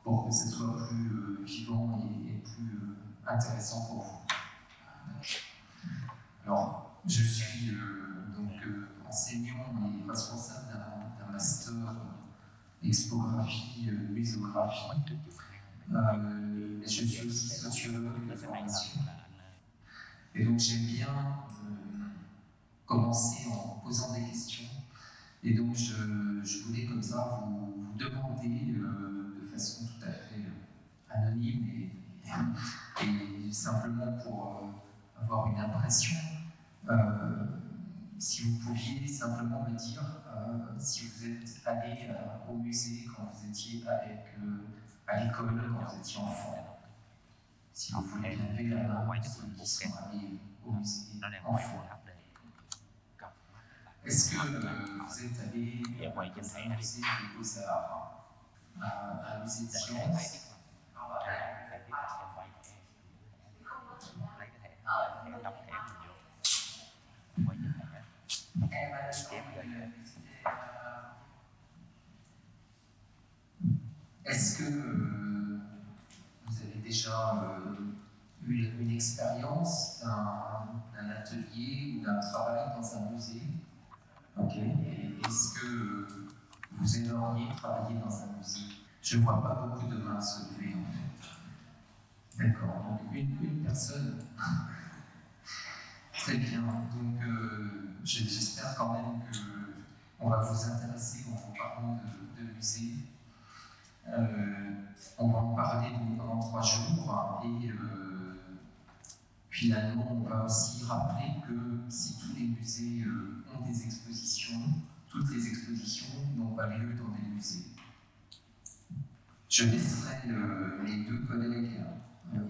pour que ce soit plus vivant et plus intéressant pour vous. Alors, je suis enseignant et responsable d'un master expographie, muséographie. Je suis aussi sociologue de formation. Et donc j'aime bien commencer en posant des questions. Et donc je voulais comme ça vous demander de façon tout à fait anonyme et simplement pour avoir une impression, si vous pouviez simplement me dire si vous êtes allé au musée quand vous étiez à l'école, quand vous étiez enfant. Si vous voulez lever la main, ceux qui sont allés au musée enfant. Est-ce que vous êtes allé dans un musée des Beaux-Arts, un musée de sciences? Est-ce que vous avez déjà eu une expérience d'un atelier ou d'un travail dans un musée? Ok. Et est-ce que vous aimeriez travailler dans un musée? Je ne vois pas beaucoup de mains se lever en fait. D'accord. Donc une personne. Très bien. Donc j'espère quand même qu'on va vous intéresser en vous parlant de musée. On va en parler pendant 3 jours et finalement on va aussi rappeler que si tous les musées ont des expositions, toutes les expositions n'ont pas lieu dans des musées. Je laisserai les 2 collègues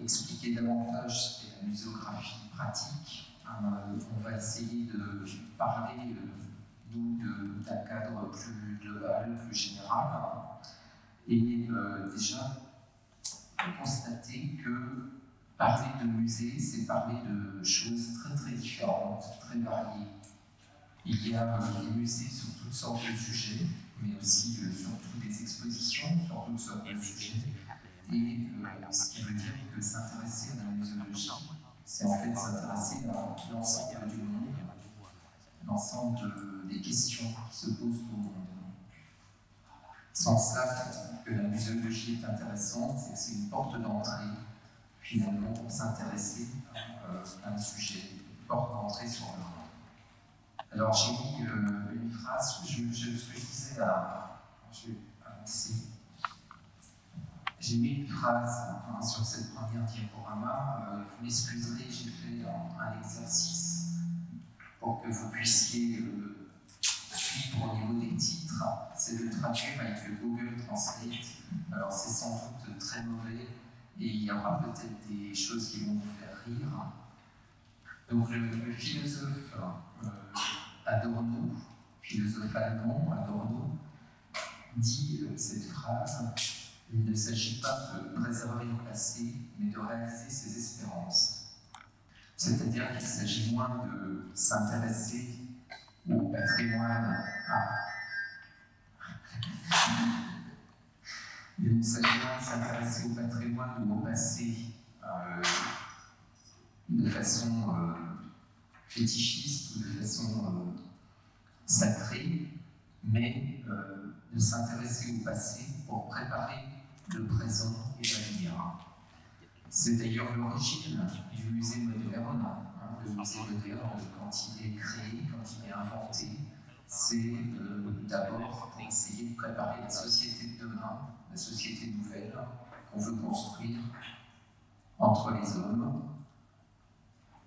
expliquer davantage ce qu'est la muséographie pratique. On va essayer de parler d'un cadre plus global, plus général, et déjà constater que parler de musée, c'est parler de choses très très différentes, très variées. Il y a des musées sur toutes sortes de sujets, mais aussi surtout des expositions sur toutes sortes de sujets. Et ce qui veut dire que s'intéresser à la muséologie, c'est en fait s'intéresser à l'ensemble du monde, l'ensemble des questions qui se posent au monde. Sans ça, que la muséologie est intéressante, c'est que c'est une porte d'entrée, finalement, pour s'intéresser à un sujet, une porte d'entrée sur le monde. Alors j'ai mis une phrase, ce que je disais je vais avancer. J'ai mis une phrase sur cette première diaporama. Vous m'excuserez, j'ai fait un exercice pour que vous puissiez suivre au niveau des titres. C'est de traduire avec le Google Translate. Alors c'est sans doute très mauvais et il y aura peut-être des choses qui vont vous faire rire. Donc le philosophe Adorno, philosophe allemand Adorno, dit cette phrase: il ne s'agit pas de préserver le passé, mais de réaliser ses espérances. C'est-à-dire qu'il s'agit moins de s'intéresser au patrimoine. Il ne s'agit pas de s'intéresser au patrimoine ou au passé de façon fétichiste ou de façon sacrée, mais de s'intéresser au passé pour préparer le présent et l'avenir. C'est d'ailleurs l'origine du musée moderne. Le musée moderne, quand il est créé, quand il est inventé, c'est d'abord pour essayer de préparer la société de demain, la société nouvelle qu'on veut construire entre les hommes.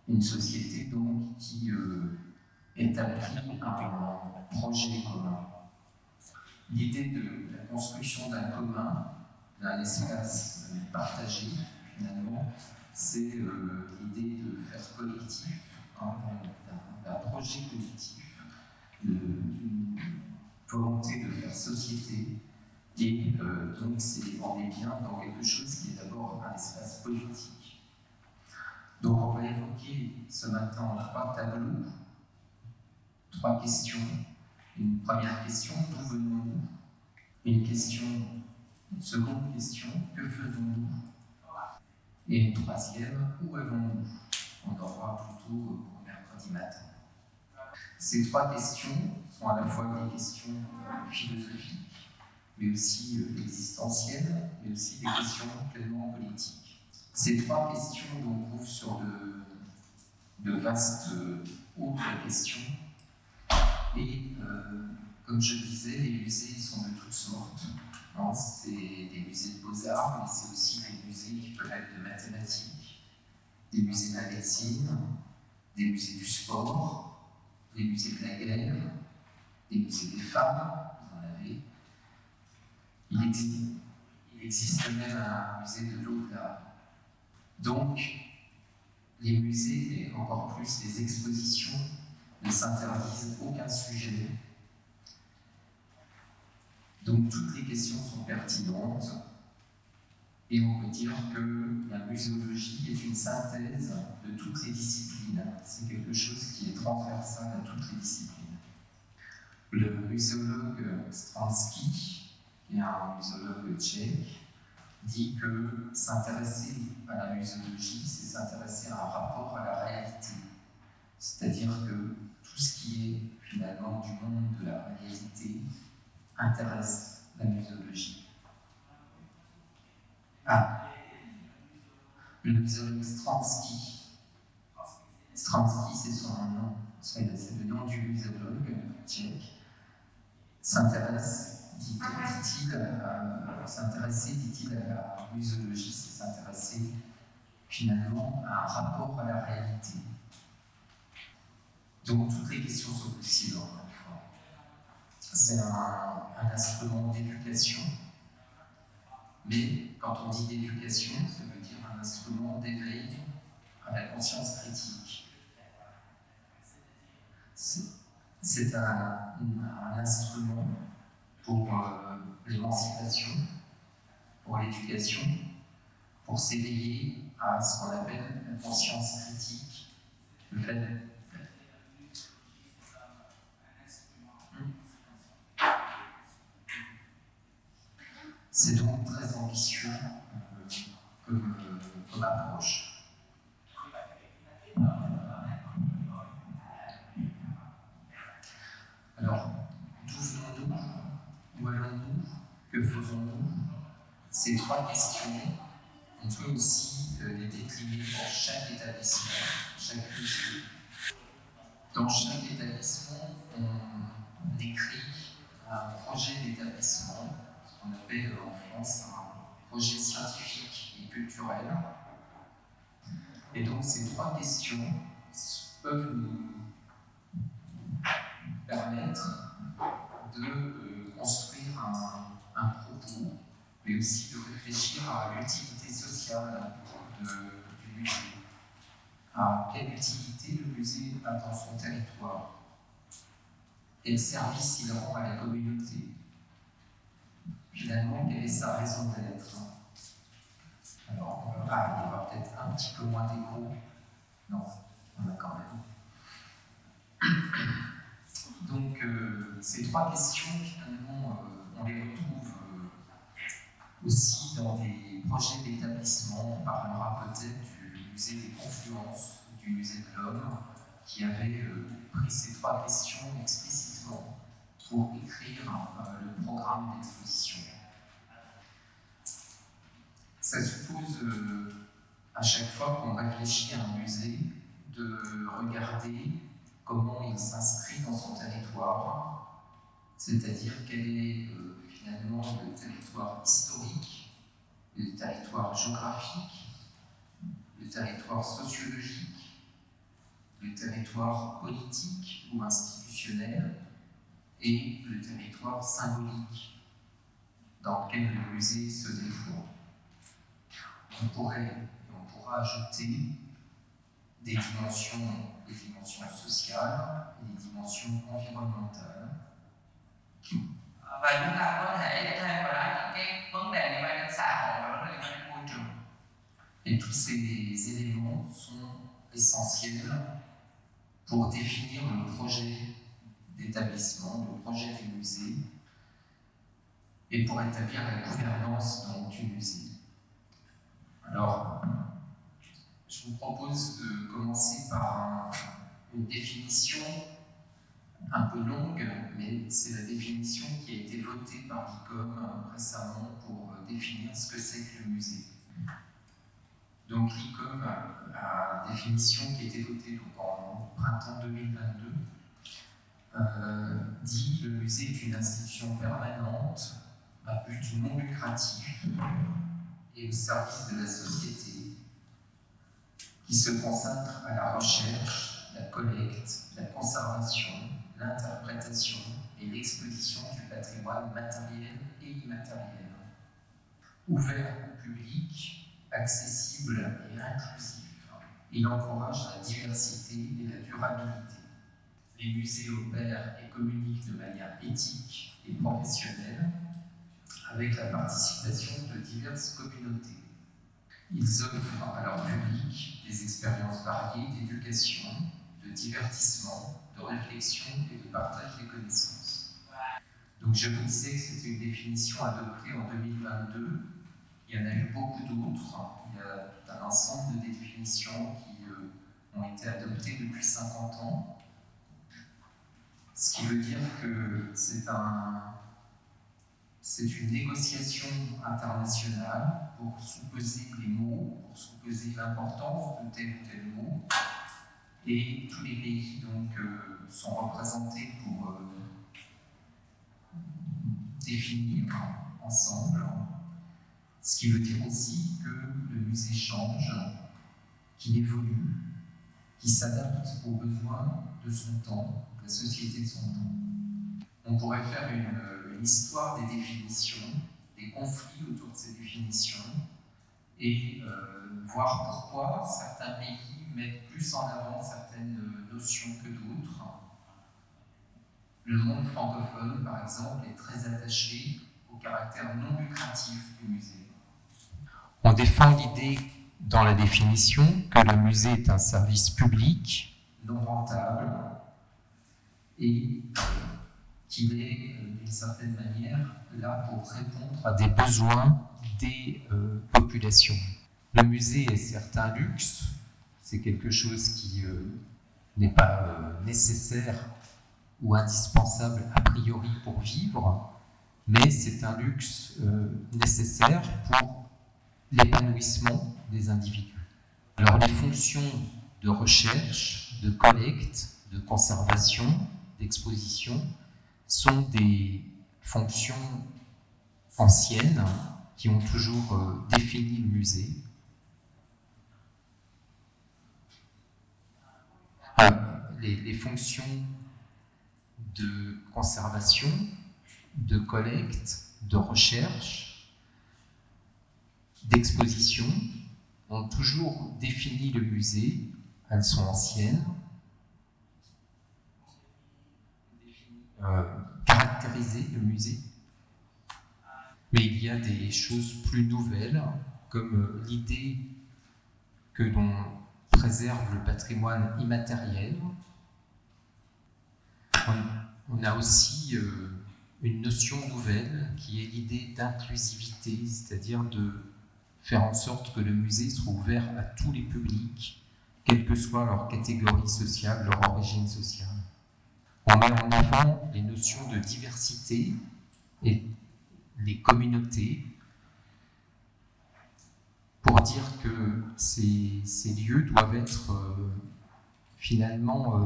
Une société donc qui établit un projet commun. L'idée de la construction d'un commun, d'un espace partagé, finalement, c'est l'idée de faire collectif, d'un projet collectif, d'une volonté de faire société, et donc on est bien dans quelque chose qui est d'abord un espace politique. Donc on va évoquer ce matin 3 tableaux, 3 questions. Une première question: d'où venons-nous? Une question: Une seconde question, que faisons-nous? Et une troisième, où allons-nous? On aura plutôt pour mercredi matin. Ces trois questions sont à la fois des questions philosophiques, mais aussi existentielles, mais aussi des questions pleinement politiques. Ces trois questions donc ouvrent sur de vastes autres questions. Et comme je disais, les musées sont de toutes sortes. C'est des musées de beaux-arts, mais c'est aussi des musées qui peuvent être de mathématiques, des musées de la médecine, des musées du sport, des musées de la guerre, des musées des femmes, vous en avez. Il existe même un musée de l'au-delà. Donc, les musées, et encore plus les expositions, ne s'interdisent aucun sujet. Donc toutes les questions sont pertinentes et on peut dire que la muséologie est une synthèse de toutes les disciplines. C'est quelque chose qui est transversal à toutes les disciplines. Le muséologue Stransky, qui est un muséologue tchèque, dit que s'intéresser à la muséologie, c'est s'intéresser à un rapport à la réalité. C'est-à-dire que tout ce qui est finalement du monde de la réalité intéresse la muséologie. Le muséologue Stransky. Stransky, c'est son nom, c'est le nom du muséologue tchèque. S'intéresser, dit-il, à la muséologie, c'est s'intéresser finalement à un rapport à la réalité. Donc toutes les questions sont possibles, encore une fois. C'est un instrument d'éducation, mais quand on dit d'éducation, ça veut dire un instrument d'éveil à la conscience critique. C'est un instrument pour l'émancipation, pour l'éducation, pour s'éveiller à ce qu'on appelle la conscience critique, le fait. C'est donc très ambitieux comme approche. Alors, d'où venons-nous? Où allons-nous? Que faisons-nous? Ces trois questions, on peut aussi les décliner pour chaque établissement, chaque musée. Dans chaque établissement, on écrit un projet d'établissement, ce qu'on appelle en France un projet scientifique et culturel. Et donc ces trois questions peuvent nous permettre de construire un propos, mais aussi de réfléchir à l'utilité sociale du musée. À quelle utilité le musée a dans son territoire? Quel service il rend à la communauté? Finalement, quelle est sa raison d'être? Alors, il y aura peut-être un petit peu moins d'écho. Non, on a quand même. Donc, ces trois questions, finalement, on les retrouve aussi dans des projets d'établissement. On parlera peut-être du musée des Confluences, du musée de l'Homme, qui avait pris ces trois questions explicitement pour écrire le programme d'exposition. Ça suppose, à chaque fois qu'on réfléchit à un musée, de regarder comment il s'inscrit dans son territoire, c'est-à-dire quel est finalement le territoire historique, le territoire géographique, le territoire sociologique, le territoire politique ou institutionnel et le territoire symbolique dans lequel le musée se déploie. On pourra ajouter des dimensions sociales et des dimensions environnementales. Và chúng ta có thể thêm vào đó những cái vấn đề liên quan đến xã hội và vấn đề liên quan đến môi trường. Et tous ces éléments sont essentiels pour définir le projet d'établissement, le projet du musée, et pour établir la gouvernance du musée. Alors, je vous propose de commencer par une définition un peu longue, mais c'est la définition qui a été votée par l'ICOM récemment pour définir ce que c'est que le musée. Donc l'ICOM, la définition qui a été votée en printemps 2022, dit: le musée est une institution permanente à but non lucratif et au service de la société, qui se consacre à la recherche, la collecte, la conservation, l'interprétation et l'exposition du patrimoine matériel et immatériel. Ouvert au public, accessible et inclusif, il encourage la diversité et la durabilité. Les musées opèrent et communiquent de manière éthique et professionnelle avec la participation de diverses communautés. Ils offrent à leur public des expériences variées d'éducation, de divertissement, de réflexion et de partage des connaissances. Donc je vous disais que c'était une définition adoptée en 2022. Il y en a eu beaucoup d'autres. Il y a tout un ensemble de définitions qui ont été adoptées depuis 50 ans. Ce qui veut dire que c'est une négociation internationale pour sous-peser les mots, pour sous-peser l'importance de tel ou tel mot. Et tous les pays donc, sont représentés pour définir ensemble. Ce qui veut dire aussi que le musée change, qu'il évolue, qu'il s'adapte aux besoins de son temps, de la société de son temps. On pourrait faire une histoire des définitions, des conflits autour de ces définitions, et voir pourquoi certains pays mettent plus en avant certaines notions que d'autres. Le monde francophone, par exemple, est très attaché au caractère non lucratif du musée. On défend l'idée dans la définition que le musée est un service public, non rentable, et qu'il est, d'une certaine manière, là pour répondre à des besoins des populations. Le musée est certes un luxe, c'est quelque chose qui n'est pas nécessaire ou indispensable a priori pour vivre, mais c'est un luxe nécessaire pour l'épanouissement des individus. Alors les fonctions de recherche, de collecte, de conservation, d'exposition sont des fonctions anciennes qui ont toujours défini le musée. Les fonctions de conservation, de collecte, de recherche, d'exposition ont toujours défini le musée. Elles sont anciennes, caractérisé le musée. Mais il y a des choses plus nouvelles, comme l'idée que l'on préserve le patrimoine immatériel. On a aussi une notion nouvelle qui est l'idée d'inclusivité, c'est-à-dire de faire en sorte que le musée soit ouvert à tous les publics, quelle que soit leur catégorie sociale, leur origine sociale. On met en avant les notions de diversité et les communautés pour dire que ces lieux doivent être finalement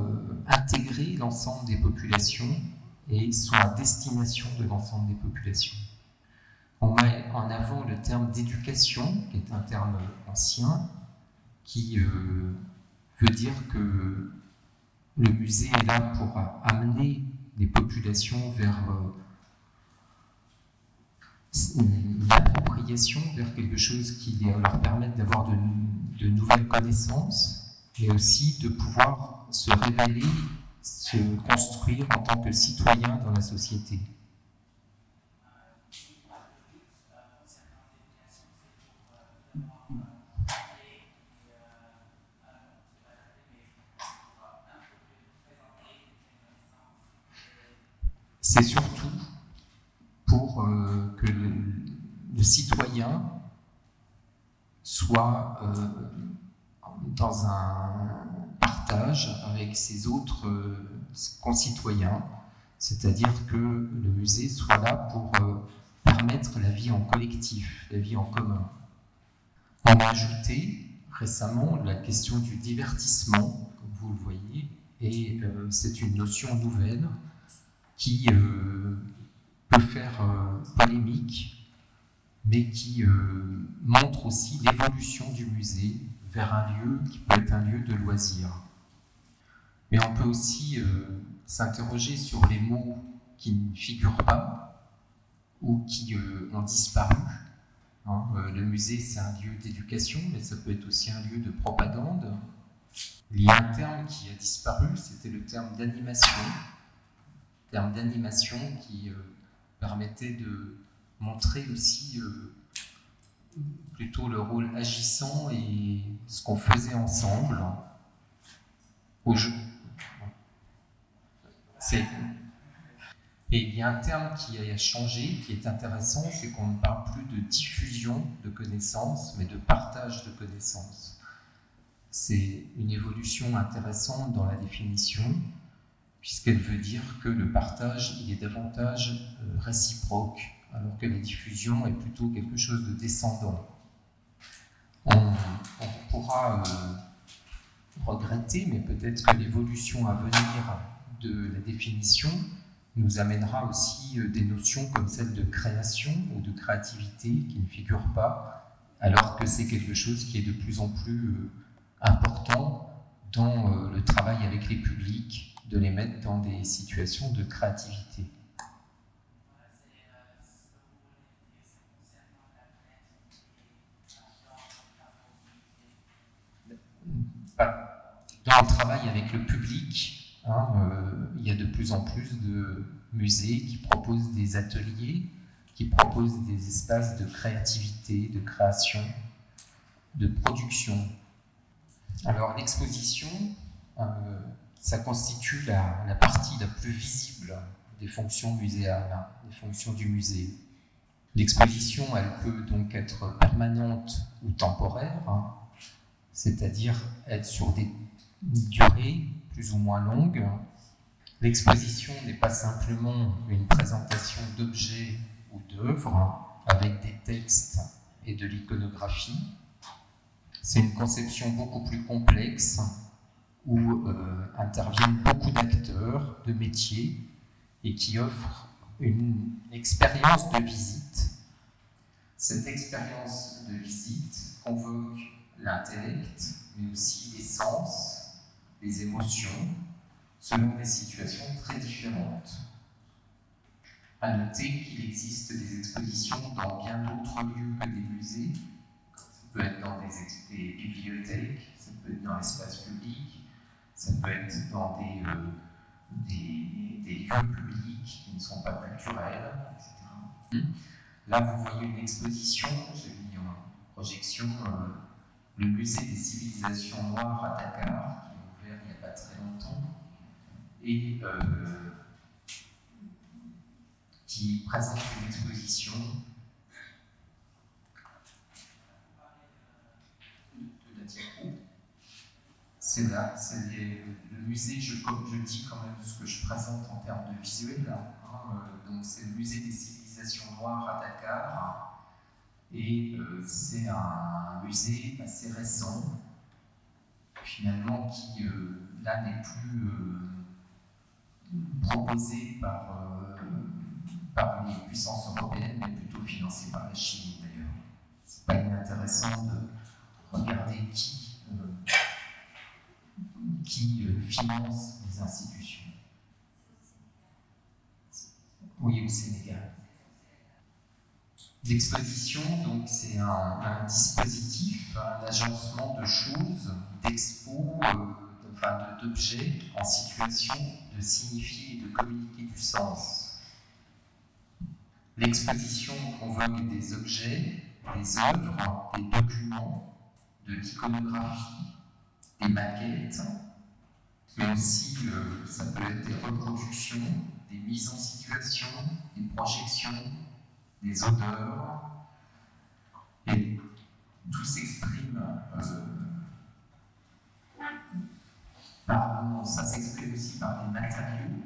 intégrer l'ensemble des populations et sont à destination de l'ensemble des populations. On met en avant le terme d'éducation, qui est un terme ancien, qui veut dire que le musée est là pour amener les populations vers l'appropriation, vers quelque chose qui leur permette d'avoir de nouvelles connaissances, mais aussi de pouvoir se révéler, se construire en tant que citoyen dans la société. C'est surtout pour que citoyen soit dans un partage avec ses autres concitoyens, c'est-à-dire que le musée soit là pour permettre la vie en collectif, la vie en commun. On a ajouté récemment la question du divertissement, comme vous le voyez, et c'est une notion nouvelle qui peut faire polémique, mais qui montre aussi l'évolution du musée vers un lieu qui peut être un lieu de loisir. Mais on peut aussi s'interroger sur les mots qui ne figurent pas ou qui ont disparu. Hein, le musée, c'est un lieu d'éducation, mais ça peut être aussi un lieu de propagande. Il y a un terme qui a disparu, c'était le terme d'animation. Terme d'animation qui permettait de montrer aussi plutôt le rôle agissant et ce qu'on faisait ensemble au jeu. Et il y a un terme qui a changé, qui est intéressant, c'est qu'on ne parle plus de diffusion de connaissances, mais de partage de connaissances. C'est une évolution intéressante dans la définition, puisqu'elle veut dire que le partage, il est davantage réciproque, alors que la diffusion est plutôt quelque chose de descendant. On pourra regretter, mais peut-être que l'évolution à venir de la définition nous amènera aussi des notions comme celle de création ou de créativité qui ne figurent pas, alors que c'est quelque chose qui est de plus en plus important dans le travail avec les publics, de les mettre dans des situations de créativité. Dans le travail avec le public, il y a de plus en plus de musées qui proposent des ateliers, qui proposent des espaces de créativité, de création, de production. Alors l'exposition, ça constitue la partie la plus visible des fonctions muséales, des fonctions du musée. L'exposition, elle peut donc être permanente ou temporaire, c'est-à-dire être sur des durées plus ou moins longues. L'exposition n'est pas simplement une présentation d'objets ou d'œuvres avec des textes et de l'iconographie. C'est une conception beaucoup plus complexe où interviennent beaucoup d'acteurs, de métiers et qui offre une expérience de visite. Cette expérience de visite convoque l'intellect, mais aussi les sens, les émotions, selon des situations très différentes. À noter qu'il existe des expositions dans bien d'autres lieux que des musées. Ça peut être dans des bibliothèques, ça peut être dans l'espace public, ça peut être dans des lieux publics qui ne sont pas culturels, etc. Là, vous voyez une exposition, j'ai mis en projection le musée des civilisations noires à Dakar, qui est ouvert il n'y a pas très longtemps, et qui présente une exposition de la diapo. C'est là, c'est le musée, je dis quand même ce que je présente en termes de visuel. Donc c'est le musée des civilisations noires à Dakar, et c'est un musée assez récent, finalement, qui là n'est plus proposé par les puissances européennes, mais plutôt financé par la Chine d'ailleurs. C'est pas inintéressant de regarder qui finance les institutions. Oui, au Sénégal. L'exposition, donc, c'est un dispositif, un agencement de choses, d'expos, d'objets en situation de signifier et de communiquer du sens. L'exposition convoque des objets, des œuvres, des documents, de l'iconographie, des maquettes, mais aussi ça peut être des reproductions, des mises en situation, des projections, des odeurs, tout s'exprime ça s'exprime aussi par des matériaux,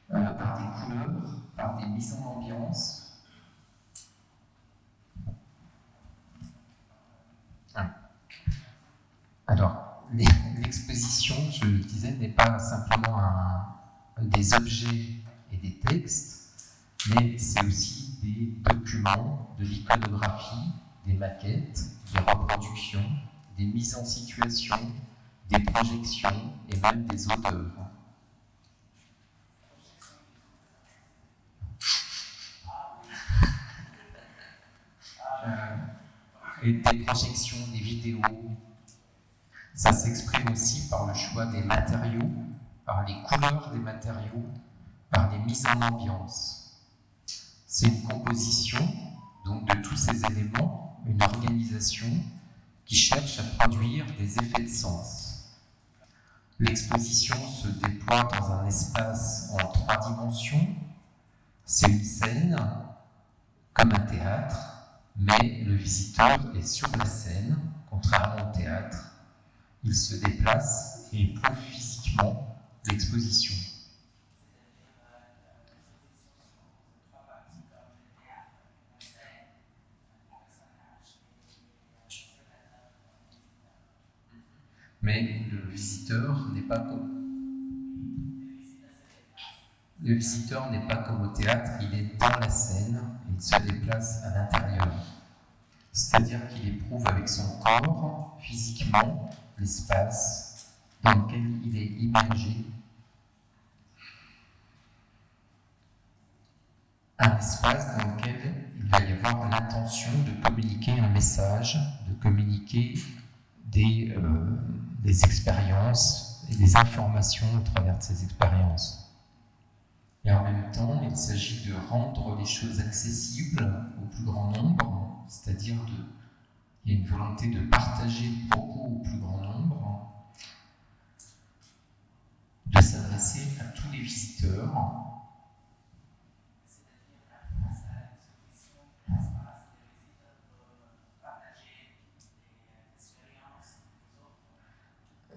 par des couleurs, par des mises en ambiance. Alors, l'exposition, je le disais, n'est pas simplement des objets et des textes, mais c'est aussi des documents, de l'iconographie, des maquettes, des reproductions, des mises en situation, des projections et même des odeurs. Et des projections, des vidéos. Ça s'exprime aussi par le choix des matériaux, par les couleurs des matériaux, par les mises en ambiance. C'est une composition donc de tous ces éléments, une organisation qui cherche à produire des effets de sens. L'exposition se déploie dans un espace en 3 dimensions. C'est une scène, comme un théâtre, mais le visiteur est sur la scène, contrairement au théâtre. Il se déplace et éprouve physiquement l'exposition. Mais le visiteur n'est pas comme au théâtre, il est dans la scène, il se déplace à l'intérieur. C'est-à-dire qu'il éprouve avec son corps, physiquement, l'espace dans lequel il est immergé. Un espace dans lequel il va y avoir l'intention de communiquer un message, de communiquer des expériences et des informations au travers de ces expériences. Et en même temps, il s'agit de rendre les choses accessibles au plus grand nombre, c'est-à-dire il y a une volonté de partager le propos au plus grand nombre, de s'adresser à tous les visiteurs.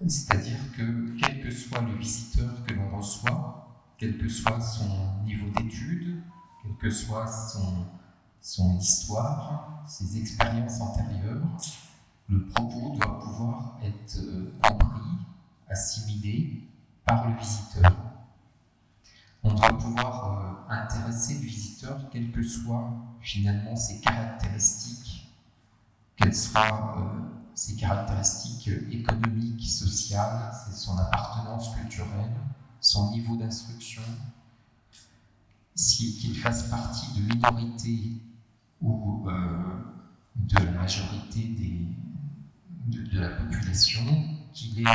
C'est-à-dire que quel que soit le visiteur que l'on reçoit, quel que soit son niveau d'études, quelle que soit son histoire, ses expériences antérieures, le propos doit pouvoir être compris, assimilé par le visiteur. On doit pouvoir intéresser le visiteur, quelles que soient finalement ses caractéristiques, quelles soient ses caractéristiques économiques, sociales, c'est son appartenance culturelle, son niveau d'instruction, qu'il fasse partie de minorités ou de la majorité de la population, qu'il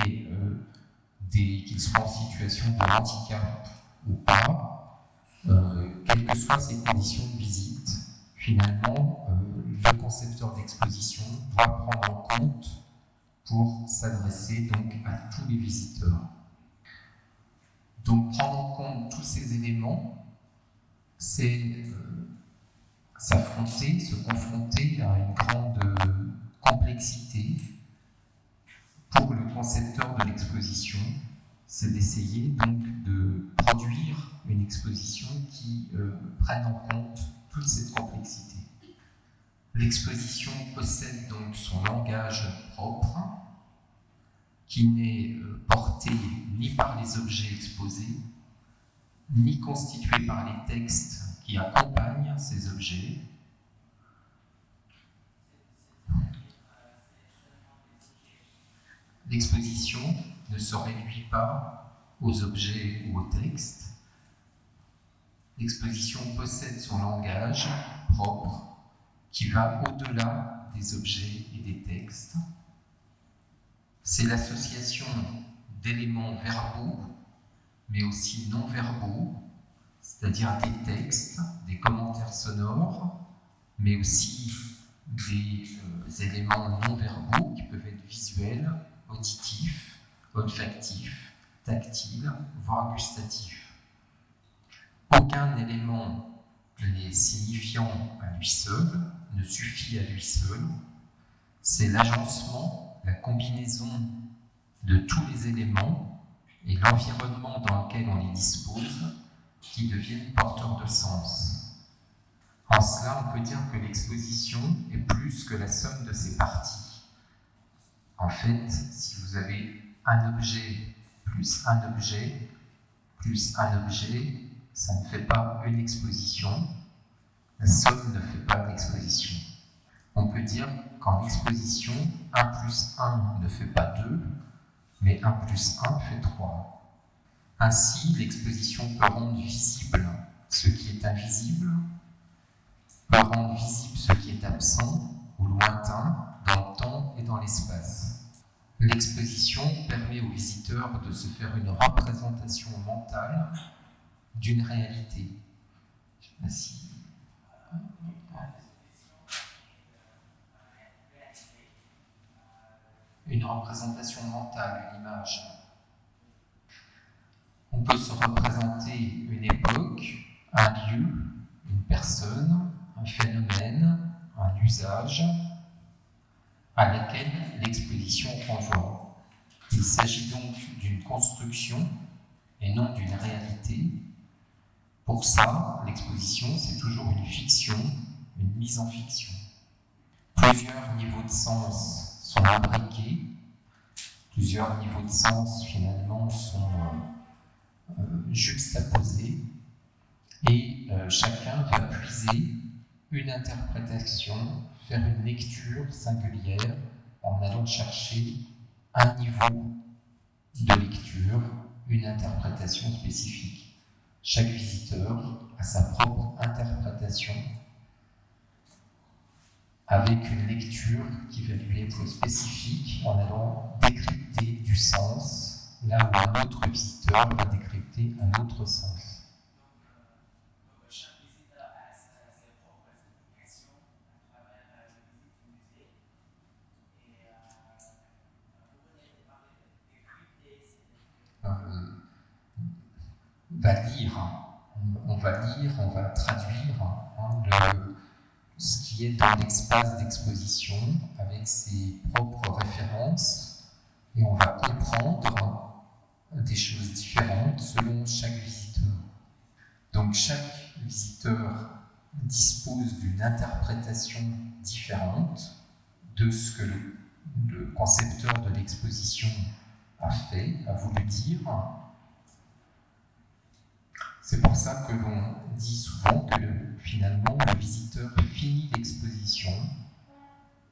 soit en situation de handicap ou pas, quelles que soient ses conditions de visite, finalement, le concepteur d'exposition doit prendre en compte pour s'adresser donc à tous les visiteurs. Donc prendre en compte tous ces éléments, c'est se confronter à une grande complexité. Pour le concepteur de l'exposition, c'est d'essayer donc de produire une exposition qui prenne en compte toute cette complexité. L'exposition possède donc son langage propre, qui n'est porté ni par les objets exposés, ni constitué par les textes qui accompagnent ces objets. L'exposition ne se réduit pas aux objets ou aux textes. L'exposition possède son langage propre qui va au-delà des objets et des textes. C'est l'association d'éléments verbaux, mais aussi non verbaux, c'est-à-dire des textes, des commentaires sonores, mais aussi des éléments non verbaux qui peuvent être visuels, auditifs, olfactifs, tactiles, voire gustatifs. Aucun élément n'est signifiant à lui seul, ne suffit à lui seul. c'est l'agencement, la combinaison de tous les éléments et l'environnement dans lequel on les dispose qui deviennent porteurs de sens. En cela, on peut dire que l'exposition est plus que la somme de ses parties. En fait, si vous avez un objet plus un objet plus un objet, ça ne fait pas une exposition. La somme ne fait pas l'exposition. On peut dire qu'en exposition, 1 plus 1 ne fait pas 2, mais 1 plus 1 fait 3. Ainsi, l'exposition peut rendre visible ce qui est invisible, peut rendre visible ce qui est absent ou lointain dans le temps et dans l'espace. L'exposition permet au visiteur de se faire une représentation mentale d'une réalité. Je ne sais pas si... Une représentation mentale, une image. On peut se représenter une époque, un lieu, une personne, un phénomène, un usage, à laquelle l'exposition renvoie. Il s'agit donc d'une construction et non d'une réalité. Pour ça, l'exposition, c'est toujours une fiction, une mise en fiction. Plusieurs niveaux de sens sont imbriqués, plusieurs niveaux de sens finalement sont juxtaposés, et chacun va puiser une interprétation, faire une lecture singulière en allant chercher un niveau de lecture, une interprétation spécifique. Chaque visiteur a sa propre interprétation avec une lecture qui va lui être spécifique en allant décrypter du sens, là où un autre visiteur va décrypter un autre sens. Chaque visiteur a ses propres explications à travers la visite au musée. Et vous venez de parler de décrypter, Va lire, on va lire, on va traduire ce qui est dans l'espace d'exposition avec ses propres références, et on va comprendre des choses différentes selon chaque visiteur. Donc chaque visiteur dispose d'une interprétation différente de ce que le concepteur de l'exposition a fait, a voulu dire. C'est pour ça que l'on dit souvent que finalement le visiteur finit l'exposition.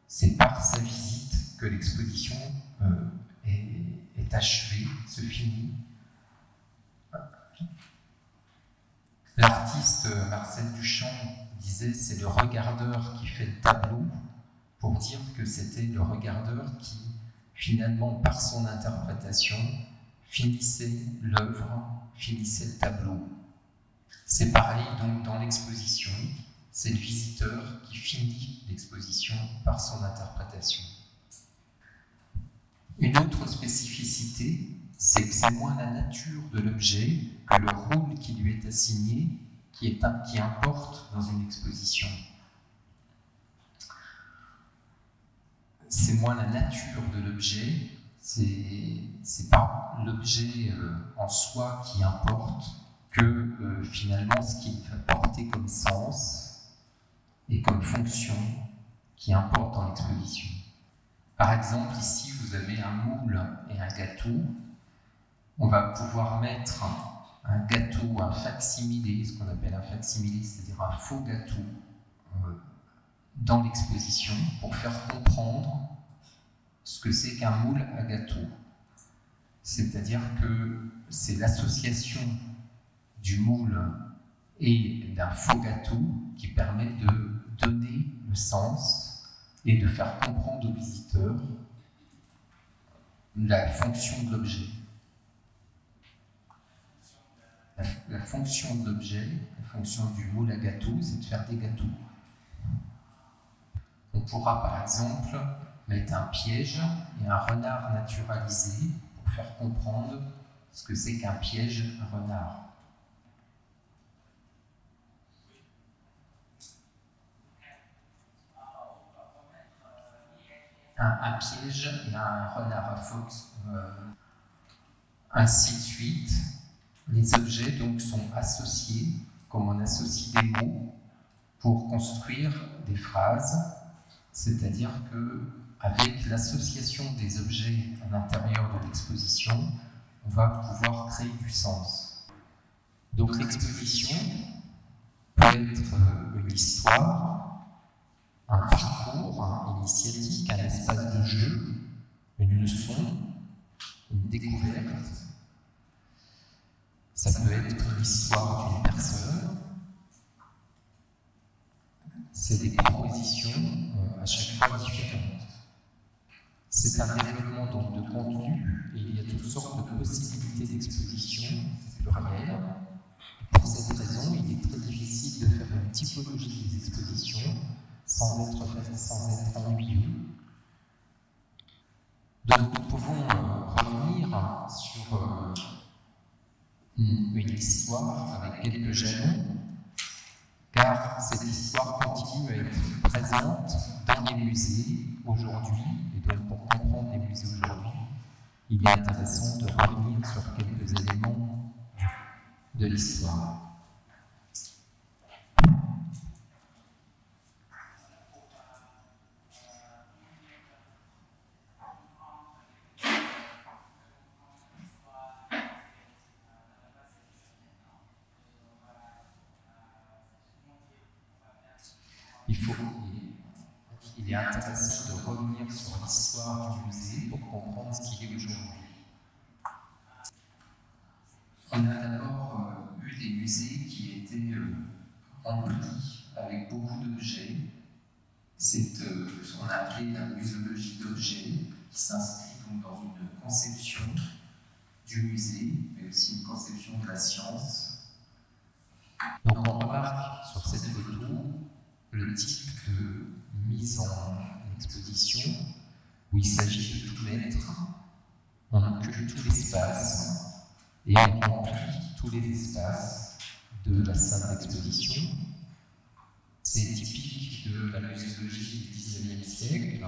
C'est par sa visite que l'exposition est achevée, se finit. L'artiste Marcel Duchamp disait c'est le regardeur qui fait le tableau, pour dire que c'était le regardeur qui, finalement, par son interprétation, finissait l'œuvre, finissait le tableau. C'est pareil donc dans l'exposition, c'est le visiteur qui finit l'exposition par son interprétation. Une autre spécificité, c'est que c'est moins la nature de l'objet que le rôle qui lui est assigné qui importe dans une exposition. C'est moins la nature de l'objet, c'est pas l'objet en soi qui importe que finalement ce qu'il va porter comme sens et comme fonction qui importe dans l'exposition. Par exemple, ici vous avez un moule et un gâteau. On va pouvoir mettre un gâteau, un facsimilé, ce qu'on appelle un facsimilé, c'est-à-dire un faux gâteau, dans l'exposition pour faire comprendre ce que c'est qu'un moule à gâteau. C'est-à-dire que c'est l'association du moule et d'un faux gâteau qui permet de donner le sens et de faire comprendre au visiteur la fonction de l'objet. La fonction de l'objet, la fonction du moule à gâteau, c'est de faire des gâteaux. On pourra par exemple mettre un piège et un renard naturalisé pour faire comprendre ce que c'est qu'un piège, un renard. un piège et un renard à fox, ainsi de suite. Les objets donc sont associés, comme on associe des mots, pour construire des phrases, c'est-à-dire qu'avec l'association des objets à l'intérieur de l'exposition, on va pouvoir créer du sens. Donc l'exposition peut être une histoire, un parcours initiatique, un espace de jeu, une leçon, une découverte. Ça peut être l'histoire d'une personne. C'est des propositions à chaque fois différentes. C'est un développement donc de contenu et il y a toutes sortes de possibilités d'exposition plurielles. Pour cette raison, il est très difficile de faire une typologie des expositions sans être ennuyeux. Donc nous pouvons revenir sur une histoire avec quelques jalons, car cette histoire continue à être présente dans les musées aujourd'hui, et donc pour comprendre les musées aujourd'hui, il est intéressant de revenir sur quelques éléments de l'histoire. Il est intéressant de revenir sur l'histoire du musée pour comprendre ce qu'il est aujourd'hui. On a d'abord eu des musées qui étaient remplis avec beaucoup d'objets. C'est ce qu'on a appelé la muséologie d'objets, qui s'inscrit donc dans une conception du musée, mais aussi une conception de la science. Donc on remarque sur cette photo le type de mise en exposition où il s'agit de tout mettre, on occupe tout l'espace et on remplit tous les espaces de la salle d'exposition. C'est typique de la muséologie du XIXe siècle.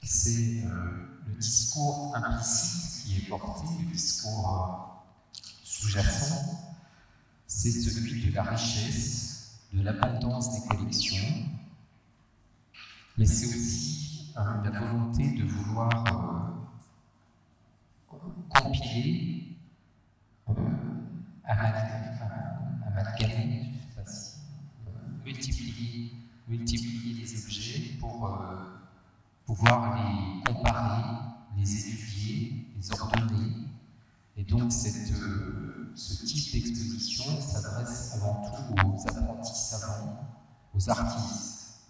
C'est le discours implicite qui est porté, le discours sous-jacent. C'est celui de la richesse, de l'abondance des collections, mais c'est aussi la volonté de vouloir compiler, amalgamer, multiplier les objets pour pouvoir les comparer, les étudier, les ordonner. Et donc ce type d'exposition s'adresse avant tout aux apprentis savants, aux artistes.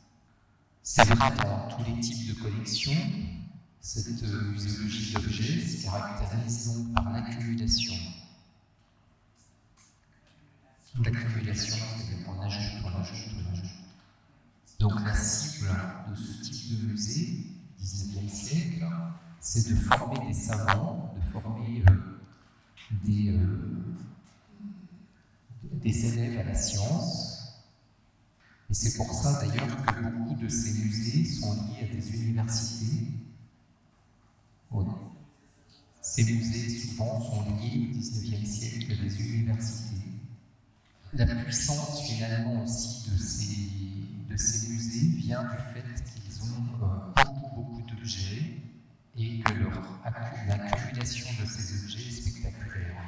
C'est vrai dans tous les types de collections. Cette muséologie d'objets se caractérise donc par l'accumulation. L'accumulation, c'est-à-dire qu'on ajoute. Donc la cible de ce type de musée, 19e siècle, c'est de former des savants, de former des élèves à la science. Et c'est pour ça d'ailleurs que beaucoup de ces musées sont liés à des universités. Ces musées souvent sont liés au XIXe siècle à des universités. La puissance finalement aussi de ces musées vient du fait qu'ils ont beaucoup d'objets et que l'accumulation de ces objets est spectaculaire.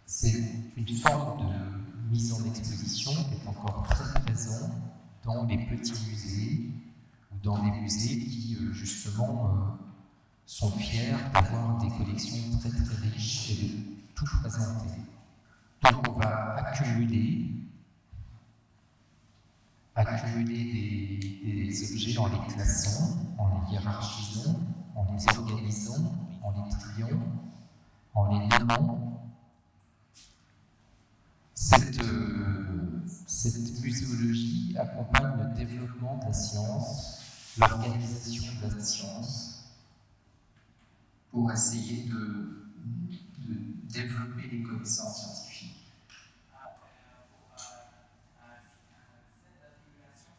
C'est une forme de mise en exposition qui est encore très présente dans les petits musées ou dans des musées qui justement sont fiers d'avoir des collections très très riches et de tout présenter. Donc on va accumuler des objets en les classant, en les hiérarchisant, en les organisant, en les triant, en les nommant. Cette muséologie accompagne le développement de la science, l'organisation de la science, pour essayer de développer les connaissances scientifiques. Cette accumulation,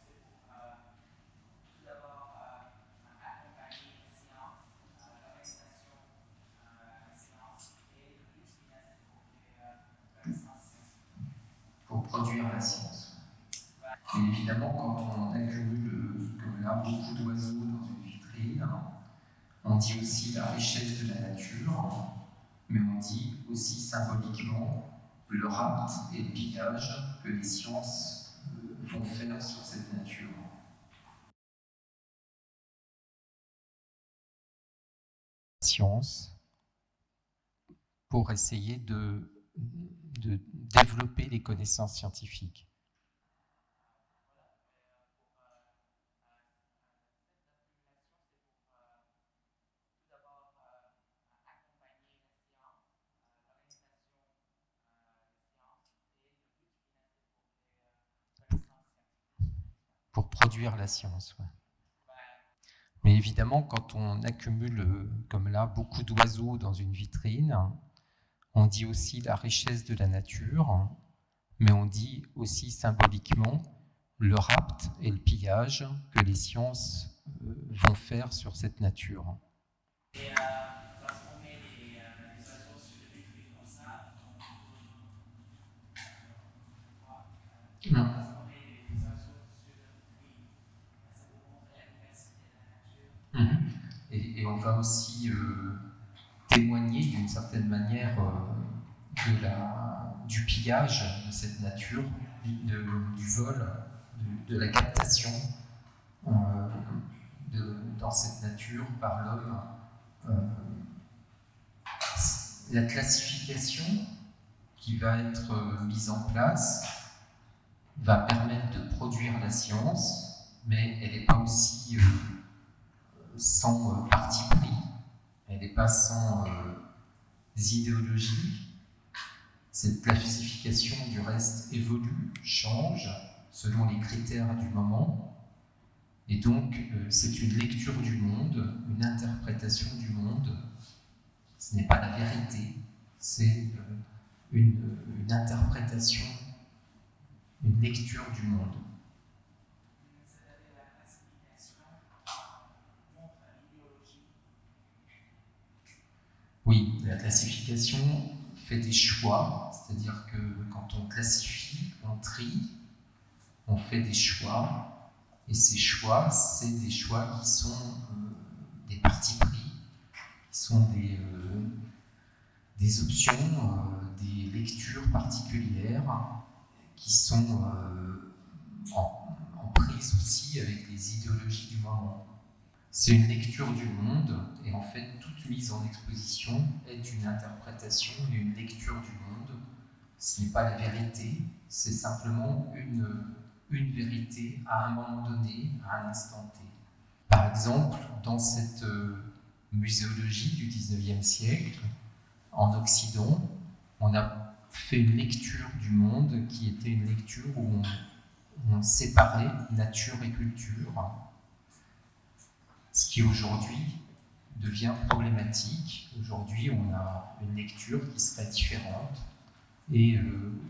produire la science. Et évidemment, quand on accumule, comme là, beaucoup d'oiseaux dans une vitrine, on dit aussi la richesse de la nature, mais on dit aussi symboliquement le rapt et le pillage que les sciences vont faire sur cette nature. Science pour essayer de développer les connaissances scientifiques. Pour produire la science, ouais. Mais évidemment, quand on accumule, comme là, beaucoup d'oiseaux dans une vitrine, on dit aussi la richesse de la nature, mais on dit aussi symboliquement le rapt et le pillage que les sciences vont faire sur cette nature. Et transformer les oiseaux sur des vitrines comme ça, transformer les oiseaux sur des vitrines, ça peut montrer la diversité de la nature. Et on va aussi témoigner d'une certaine manière du pillage de cette nature, du vol, de la captation dans cette nature par l'homme. La classification qui va être mise en place va permettre de produire la science, mais elle n'est pas aussi sans parti pris, elle n'est pas sans idéologie. Cette classification, du reste, évolue, change selon les critères du moment. Et donc, c'est une lecture du monde, une interprétation du monde. Ce n'est pas la vérité, c'est une interprétation, une lecture du monde. C'est-à-dire la classification montre l'idéologie. Oui, la classification fait des choix, c'est-à-dire que quand on classifie, on trie, on fait des choix, et ces choix, c'est des choix qui sont des partis pris, qui sont des options, des lectures particulières, qui sont en prise aussi avec les idéologies du moment. C'est une lecture du monde, et en fait, toute mise en exposition est une interprétation et une lecture du monde. Ce n'est pas la vérité, c'est simplement une vérité à un moment donné, à un instant T. Par exemple, dans cette muséologie du XIXe siècle, en Occident, on a fait une lecture du monde qui était une lecture où on séparait nature et culture, ce qui aujourd'hui devient problématique. Aujourd'hui, on a une lecture qui serait différente et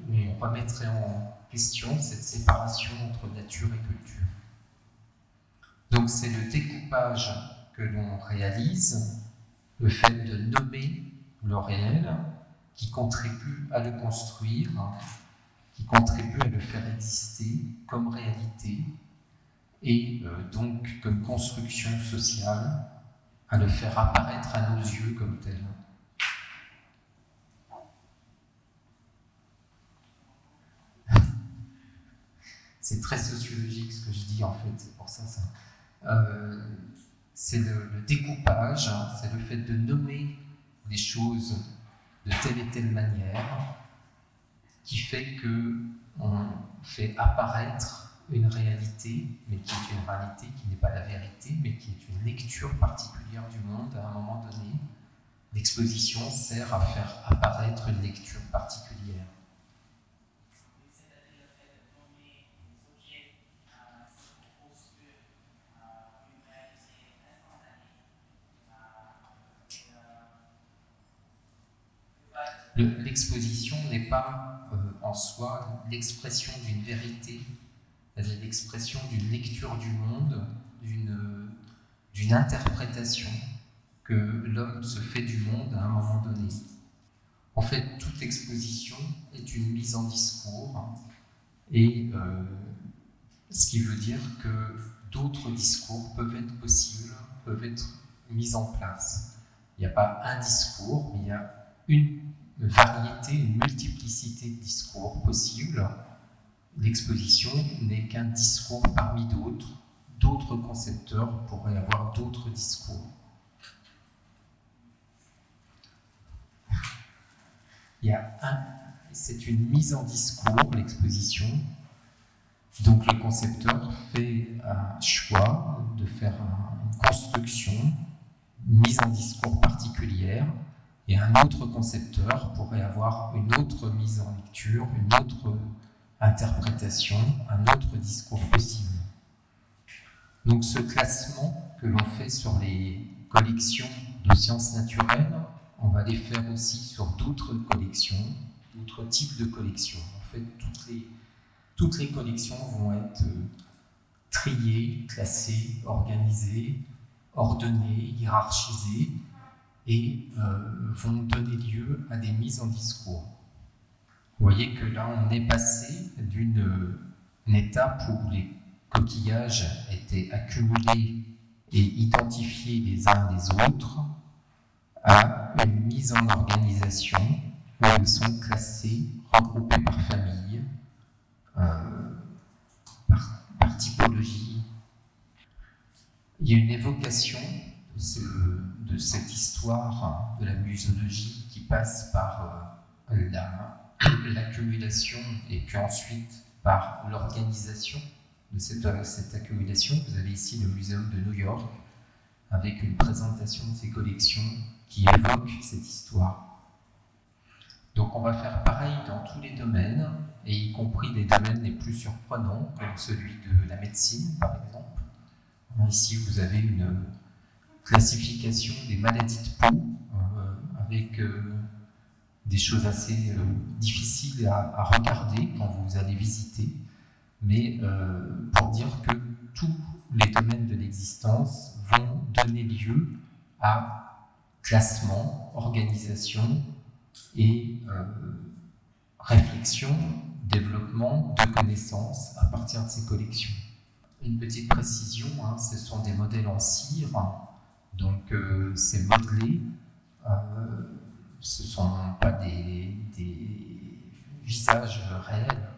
on remettrait en question cette séparation entre nature et culture. Donc c'est le découpage que l'on réalise, le fait de nommer le réel, qui contribue à le construire, qui contribue à le faire exister comme réalité, et donc comme construction sociale, à le faire apparaître à nos yeux comme tel. C'est très sociologique ce que je dis en fait, c'est pour ça. C'est le découpage, c'est le fait de nommer les choses de telle et telle manière qui fait qu'on fait apparaître une réalité, mais qui est une réalité qui n'est pas la vérité, mais qui est une lecture particulière du monde à un moment donné. L'exposition sert à faire apparaître une lecture particulière. C'est-à-dire le fait de nommer les objets, c'est pour construire une réalité instantanée. L'exposition n'est pas en soi l'expression d'une vérité, elle est l'expression d'une lecture du monde, d'une interprétation que l'homme se fait du monde à un moment donné. En fait, toute exposition est une mise en discours, Et ce qui veut dire que d'autres discours peuvent être possibles, peuvent être mis en place. Il n'y a pas un discours, mais il y a une variété, une multiplicité de discours possibles. L'exposition n'est qu'un discours parmi d'autres. D'autres concepteurs pourraient avoir d'autres discours. C'est une mise en discours, l'exposition. Donc le concepteur fait un choix de faire une construction, une mise en discours particulière, et un autre concepteur pourrait avoir une autre mise en lecture, une autre interprétation, un autre discours possible. Donc ce classement que l'on fait sur les collections de sciences naturelles, on va les faire aussi sur d'autres collections, d'autres types de collections. En fait, toutes les collections vont être triées, classées, organisées, ordonnées, hiérarchisées et vont donner lieu à des mises en discours. Vous voyez que là, on est passé d'une étape où les coquillages étaient accumulés et identifiés les uns des autres à une mise en organisation où ils sont classés, regroupés par famille, par typologie. Il y a une évocation de cette histoire de la musologie qui passe par l'accumulation et puis ensuite par l'organisation de cette accumulation. Vous avez ici le Muséum de New York avec une présentation de ces collections qui évoque cette histoire. Donc on va faire pareil dans tous les domaines, et y compris les domaines les plus surprenants, comme celui de la médecine, par exemple. Ici, vous avez une classification des maladies de peau, avec des choses assez difficiles à regarder quand vous allez visiter, mais pour dire que tous les domaines de l'existence vont donner lieu à classement, organisation et réflexion, développement de connaissances à partir de ces collections. Une petite précision, ce sont des modèles en cire, donc c'est modelé, ce ne sont pas des visages réels.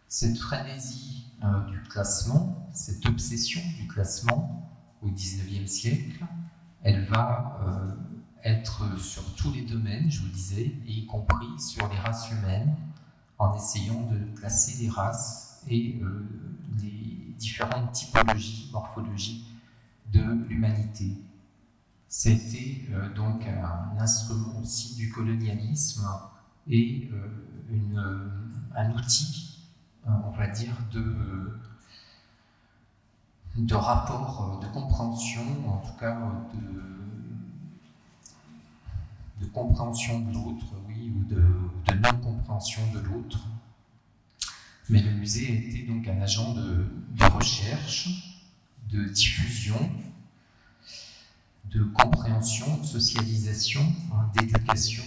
Cette frénésie du classement, cette obsession du classement au XIXe siècle, elle va être sur tous les domaines, je vous disais, et y compris sur les races humaines, en essayant de classer les races et les différentes typologies, morphologies de l'humanité. C'était donc un instrument aussi du colonialisme et un outil, on va dire, de rapport, de compréhension, en tout cas de compréhension de l'autre, oui, ou de non-compréhension de l'autre. Mais le musée a été donc un agent de recherche, de diffusion, de compréhension, de socialisation, d'éducation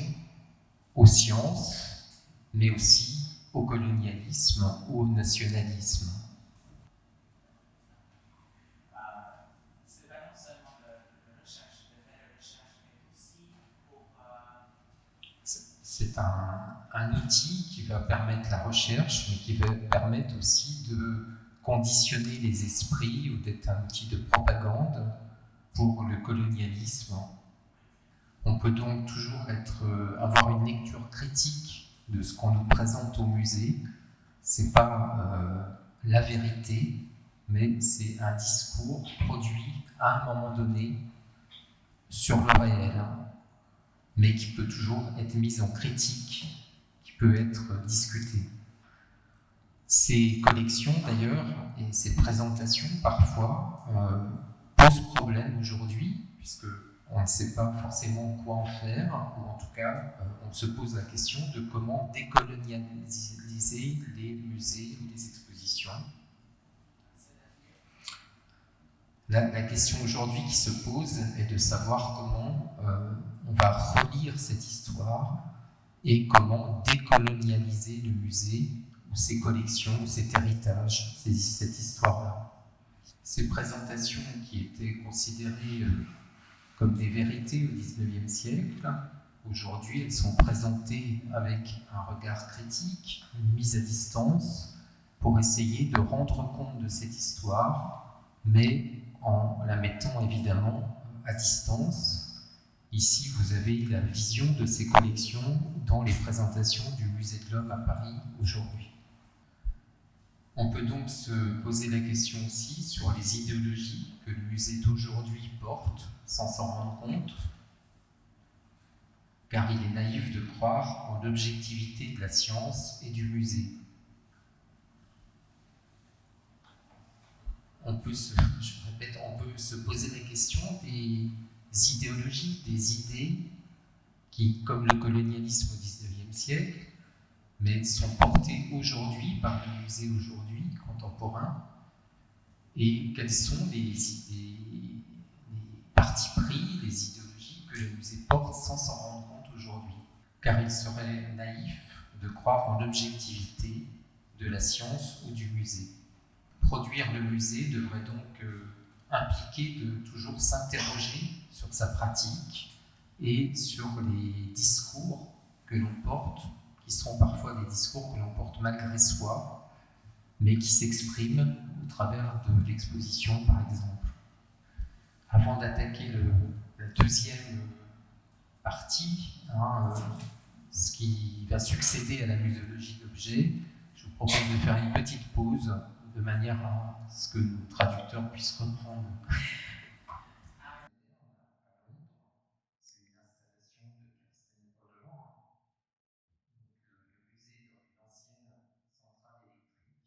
aux sciences, mais aussi au colonialisme, au nationalisme. C'est pas non seulement de recherche, de faire la recherche, mais aussi pour... C'est un outil qui va permettre la recherche, mais qui va permettre aussi de conditionner les esprits ou d'être un outil de propagande pour le colonialisme. On peut donc toujours avoir une lecture critique de ce qu'on nous présente au musée. C'est pas la vérité, mais c'est un discours produit à un moment donné sur le réel, mais qui peut toujours être mis en critique, qui peut être discuté. Ces collections, d'ailleurs, et ces présentations, parfois, posent problème aujourd'hui, puisque on ne sait pas forcément quoi en faire, ou en tout cas, on se pose la question de comment décolonialiser les musées ou les expositions. La question aujourd'hui qui se pose est de savoir comment on va relire cette histoire et comment décolonialiser le musée ou ces collections, ou cet héritage, cette histoire-là. Ces présentations qui étaient considérées comme des vérités au XIXe siècle, aujourd'hui elles sont présentées avec un regard critique, une mise à distance, pour essayer de rendre compte de cette histoire, mais en la mettant évidemment à distance. Ici, vous avez la vision de ces collections dans les présentations du Musée de l'Homme à Paris aujourd'hui. On peut donc se poser la question aussi sur les idéologies que le musée d'aujourd'hui porte sans s'en rendre compte, car il est naïf de croire en l'objectivité de la science et du musée. On peut se poser la question des idéologies, des idées qui, comme le colonialisme au XIXe siècle, mais sont portées aujourd'hui par le musée aujourd'hui, contemporain, et quels sont les partis pris, les idéologies que le musée porte sans s'en rendre compte aujourd'hui. Car il serait naïf de croire en l'objectivité de la science ou du musée. Produire le musée devrait donc impliquer de toujours s'interroger sur sa pratique et sur les discours que l'on porte, qui sont parfois des discours que l'on porte malgré soi, mais qui s'expriment au travers de l'exposition, par exemple. Avant d'attaquer la deuxième partie, ce qui va succéder à la muséologie d'objets, je vous propose de faire une petite pause de manière à ce que nos traducteurs puissent reprendre. C'est une installation de Christine Polleland, donc le musée d'une ancienne centrale électrique.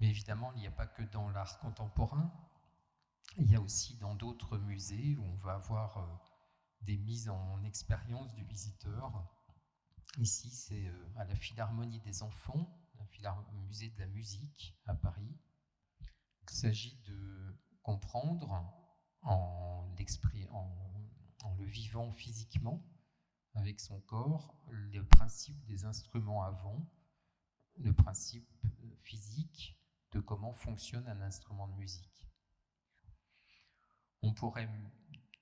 Mais évidemment, il n'y a pas que dans l'art contemporain, il y a aussi dans d'autres musées où on va avoir des mises en expérience du visiteur. Ici, c'est à la Philharmonie des enfants, le musée de la musique à Paris. Il s'agit de comprendre en le vivant physiquement, avec son corps, le principe des instruments avant, le principe physique de comment fonctionne un instrument de musique. On pourrait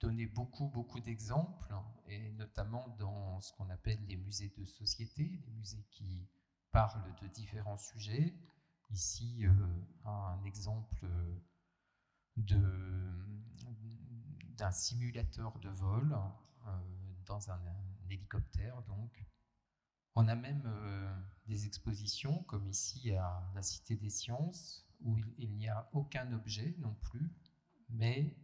donner beaucoup d'exemples, et notamment dans ce qu'on appelle les musées de société, les musées qui parlent de différents sujets. Ici, un exemple d'un simulateur de vol dans un hélicoptère. Donc, on a même des expositions, comme ici à la Cité des Sciences, où il n'y a aucun objet non plus, mais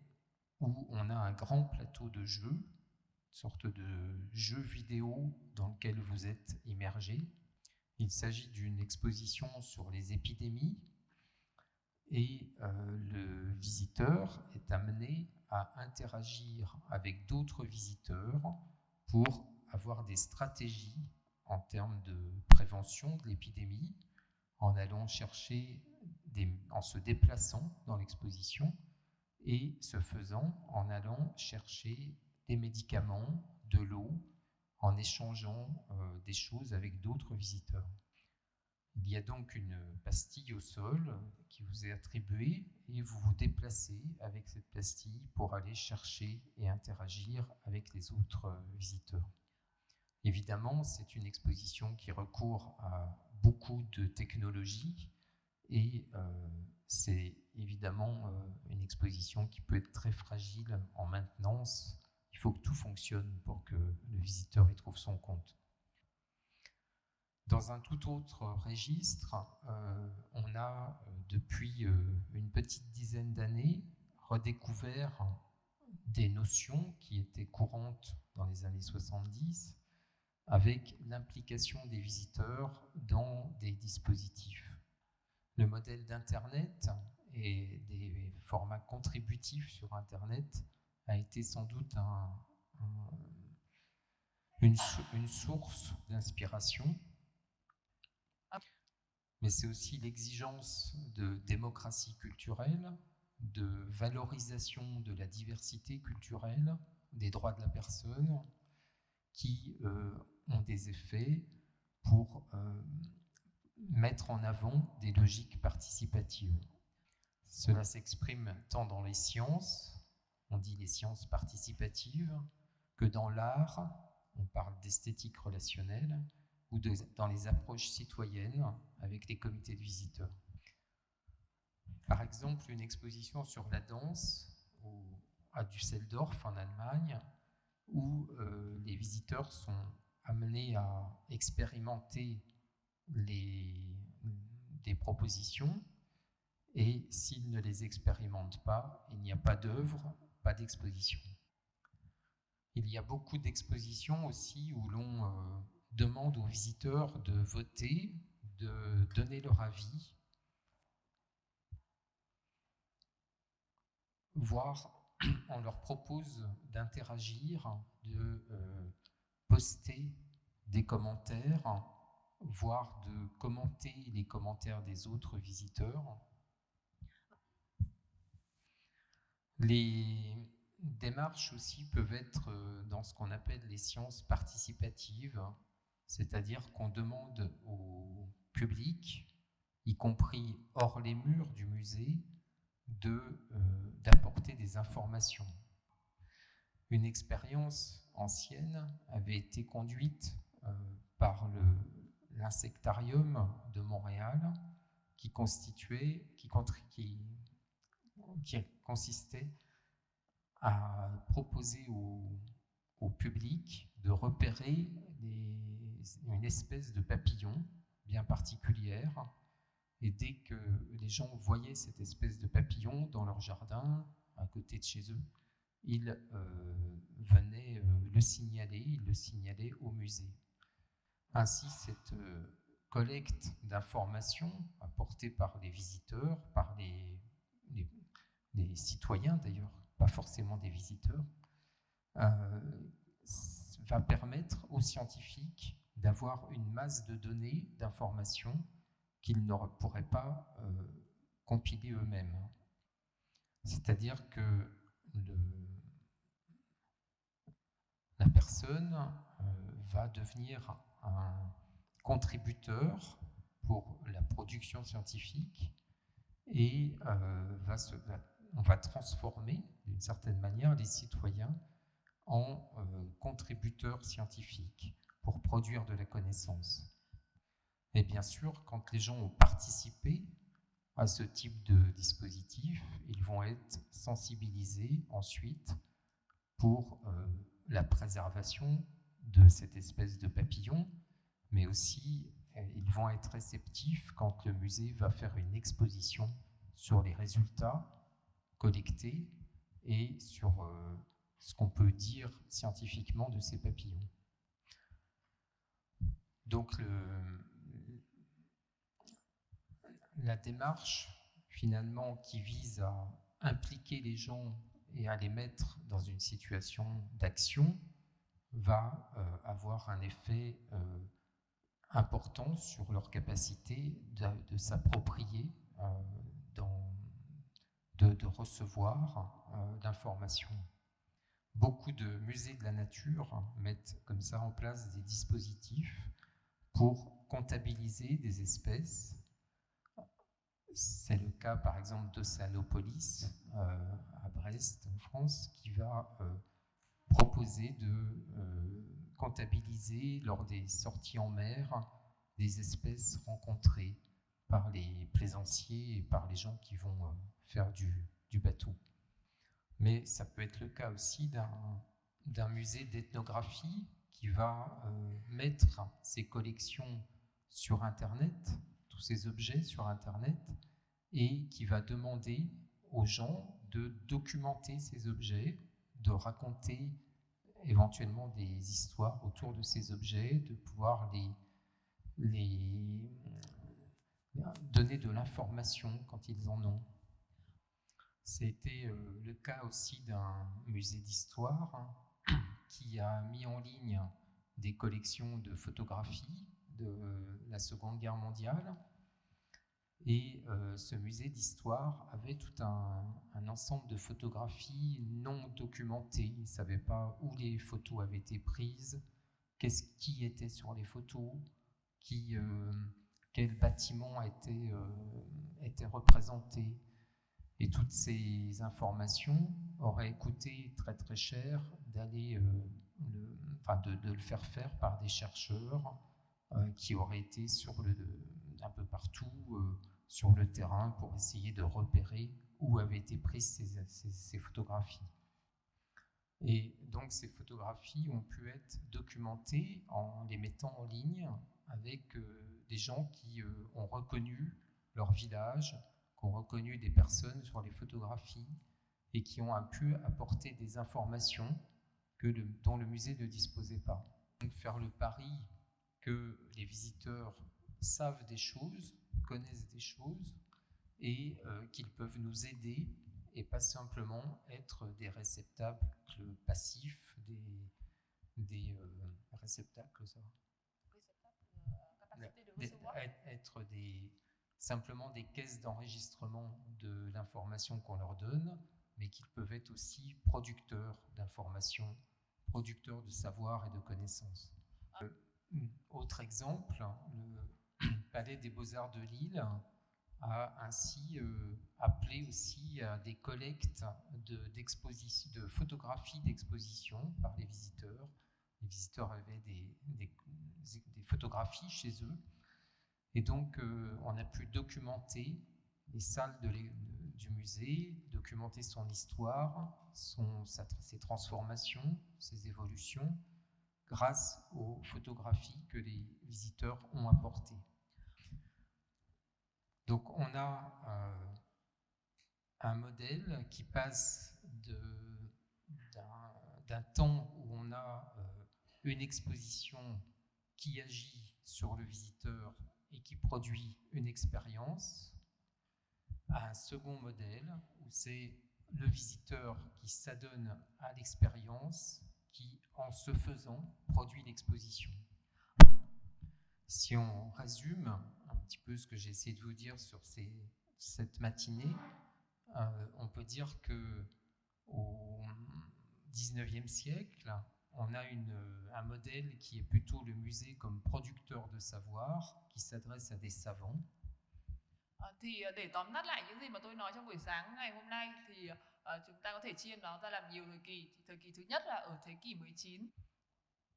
où on a un grand plateau de jeu, une sorte de jeu vidéo dans lequel vous êtes immergé. Il s'agit d'une exposition sur les épidémies, et le visiteur est amené à interagir avec d'autres visiteurs pour avoir des stratégies en termes de prévention de l'épidémie, en allant chercher, en se déplaçant dans l'exposition, et ce faisant, en allant chercher des médicaments, de l'eau, en échangeant des choses avec d'autres visiteurs. Il y a donc une pastille au sol qui vous est attribuée et vous vous déplacez avec cette pastille pour aller chercher et interagir avec les autres visiteurs. Évidemment, c'est une exposition qui recourt à beaucoup de technologies et c'est évidemment une exposition qui peut être très fragile en maintenance. Il faut que tout fonctionne pour que le visiteur y trouve son compte. Dans un tout autre registre, on a depuis une petite dizaine d'années redécouvert des notions qui étaient courantes dans les années 70 avec l'implication des visiteurs dans des dispositifs. Le modèle d'Internet et des formats contributifs sur Internet a été sans doute une source d'inspiration, mais c'est aussi l'exigence de démocratie culturelle, de valorisation de la diversité culturelle, des droits de la personne, qui ont des effets pour mettre en avant des logiques participatives. Cela s'exprime tant dans les sciences, on dit les sciences participatives, que dans l'art, on parle d'esthétique relationnelle, ou dans les approches citoyennes avec les comités de visiteurs. Par exemple, une exposition sur la danse à Düsseldorf en Allemagne, où les visiteurs sont amenés à expérimenter des propositions, et s'ils ne les expérimentent pas, il n'y a pas d'œuvre, pas d'exposition. Il y a beaucoup d'expositions aussi où l'on demande aux visiteurs de voter, de donner leur avis, voire on leur propose d'interagir, de poster des commentaires, voire de commenter les commentaires des autres visiteurs. Les démarches aussi peuvent être dans ce qu'on appelle les sciences participatives, c'est-à-dire qu'on demande au public, y compris hors les murs du musée, d'apporter des informations. Une expérience ancienne avait été conduite par l'Insectarium de Montréal, qui consistait à proposer au public de repérer une espèce de papillon bien particulière, et dès que les gens voyaient cette espèce de papillon dans leur jardin, à côté de chez eux, ils venaient le signaler au musée. Ainsi, cette collecte d'informations apportée par les visiteurs, par les citoyens d'ailleurs, pas forcément des visiteurs, va permettre aux scientifiques d'avoir une masse de données, d'informations qu'ils ne pourraient pas compiler eux-mêmes. C'est-à-dire que la personne va devenir un contributeur pour la production scientifique et va on va transformer d'une certaine manière les citoyens en contributeurs scientifiques pour produire de la connaissance. Et bien sûr, quand les gens ont participé à ce type de dispositif, ils vont être sensibilisés ensuite pour la préservation de cette espèce de papillon, mais aussi ils vont être réceptifs quand le musée va faire une exposition sur les résultats collectés et sur ce qu'on peut dire scientifiquement de ces papillons. Donc la démarche finalement qui vise à impliquer les gens et à les mettre dans une situation d'action va avoir un effet important sur leur capacité de s'approprier, de recevoir l'information. Beaucoup de musées de la nature mettent comme ça en place des dispositifs pour comptabiliser des espèces. C'est le cas par exemple d'Océanopolis à Brest en France qui va proposer de comptabiliser lors des sorties en mer des espèces rencontrées par les plaisanciers et par les gens qui vont faire du bateau. Mais ça peut être le cas aussi d'un musée d'ethnographie qui va mettre ses collections sur Internet, tous ces objets sur Internet, et qui va demander aux gens de documenter ces objets, de raconter éventuellement des histoires autour de ces objets, de pouvoir les donner de l'information quand ils en ont. C'était le cas aussi d'un musée d'histoire qui a mis en ligne des collections de photographies de la Seconde Guerre mondiale. Et ce musée d'histoire avait tout un ensemble de photographies non documentées. Ils ne savaient pas où les photos avaient été prises, qui était sur les photos, quel bâtiment était représenté. Et toutes ces informations auraient coûté très très cher de le faire faire par des chercheurs qui auraient été un peu partout sur le terrain pour essayer de repérer où avaient été prises ces photographies. Et donc ces photographies ont pu être documentées en les mettant en ligne avec des gens qui ont reconnu leur village, qui ont reconnu des personnes sur les photographies et qui ont pu apporter des informations dont le musée ne disposait pas. Donc faire le pari que les visiteurs savent des choses, connaissent des choses et qu'ils peuvent nous aider et pas simplement être des réceptacles passifs, des réceptacles, ça va. Capacité de recevoir. Être simplement des caisses d'enregistrement de l'information qu'on leur donne, mais qu'ils peuvent être aussi producteurs d'informations, producteurs de savoir et de connaissances. Autre exemple, le Palais des Beaux-Arts de Lille a ainsi appelé aussi à des collectes de photographies d'exposition par les visiteurs. Les visiteurs avaient des photographies chez eux. Et donc, on a pu documenter les salles du musée, documenter son histoire, ses transformations, ses évolutions, grâce aux photographies que les visiteurs ont apportées. Donc, on a un modèle qui passe d'un temps où on a une exposition qui agit sur le visiteur et qui produit une expérience, à un second modèle où c'est le visiteur qui s'adonne à l'expérience qui, en se faisant, produit l'exposition. Si on résume un petit peu ce que j'ai essayé de vous dire sur cette matinée, on peut dire qu'au XIXe siècle, on a un modèle qui est plutôt le musée comme producteur de savoir, qui s'adresse à des savants, Thì để tóm tắt lại những gì mà tôi nói trong buổi sáng ngày hôm nay thì chúng ta có thể chia nó ra làm nhiều thời kỳ. Thời kỳ thứ nhất là ở thế kỷ 19.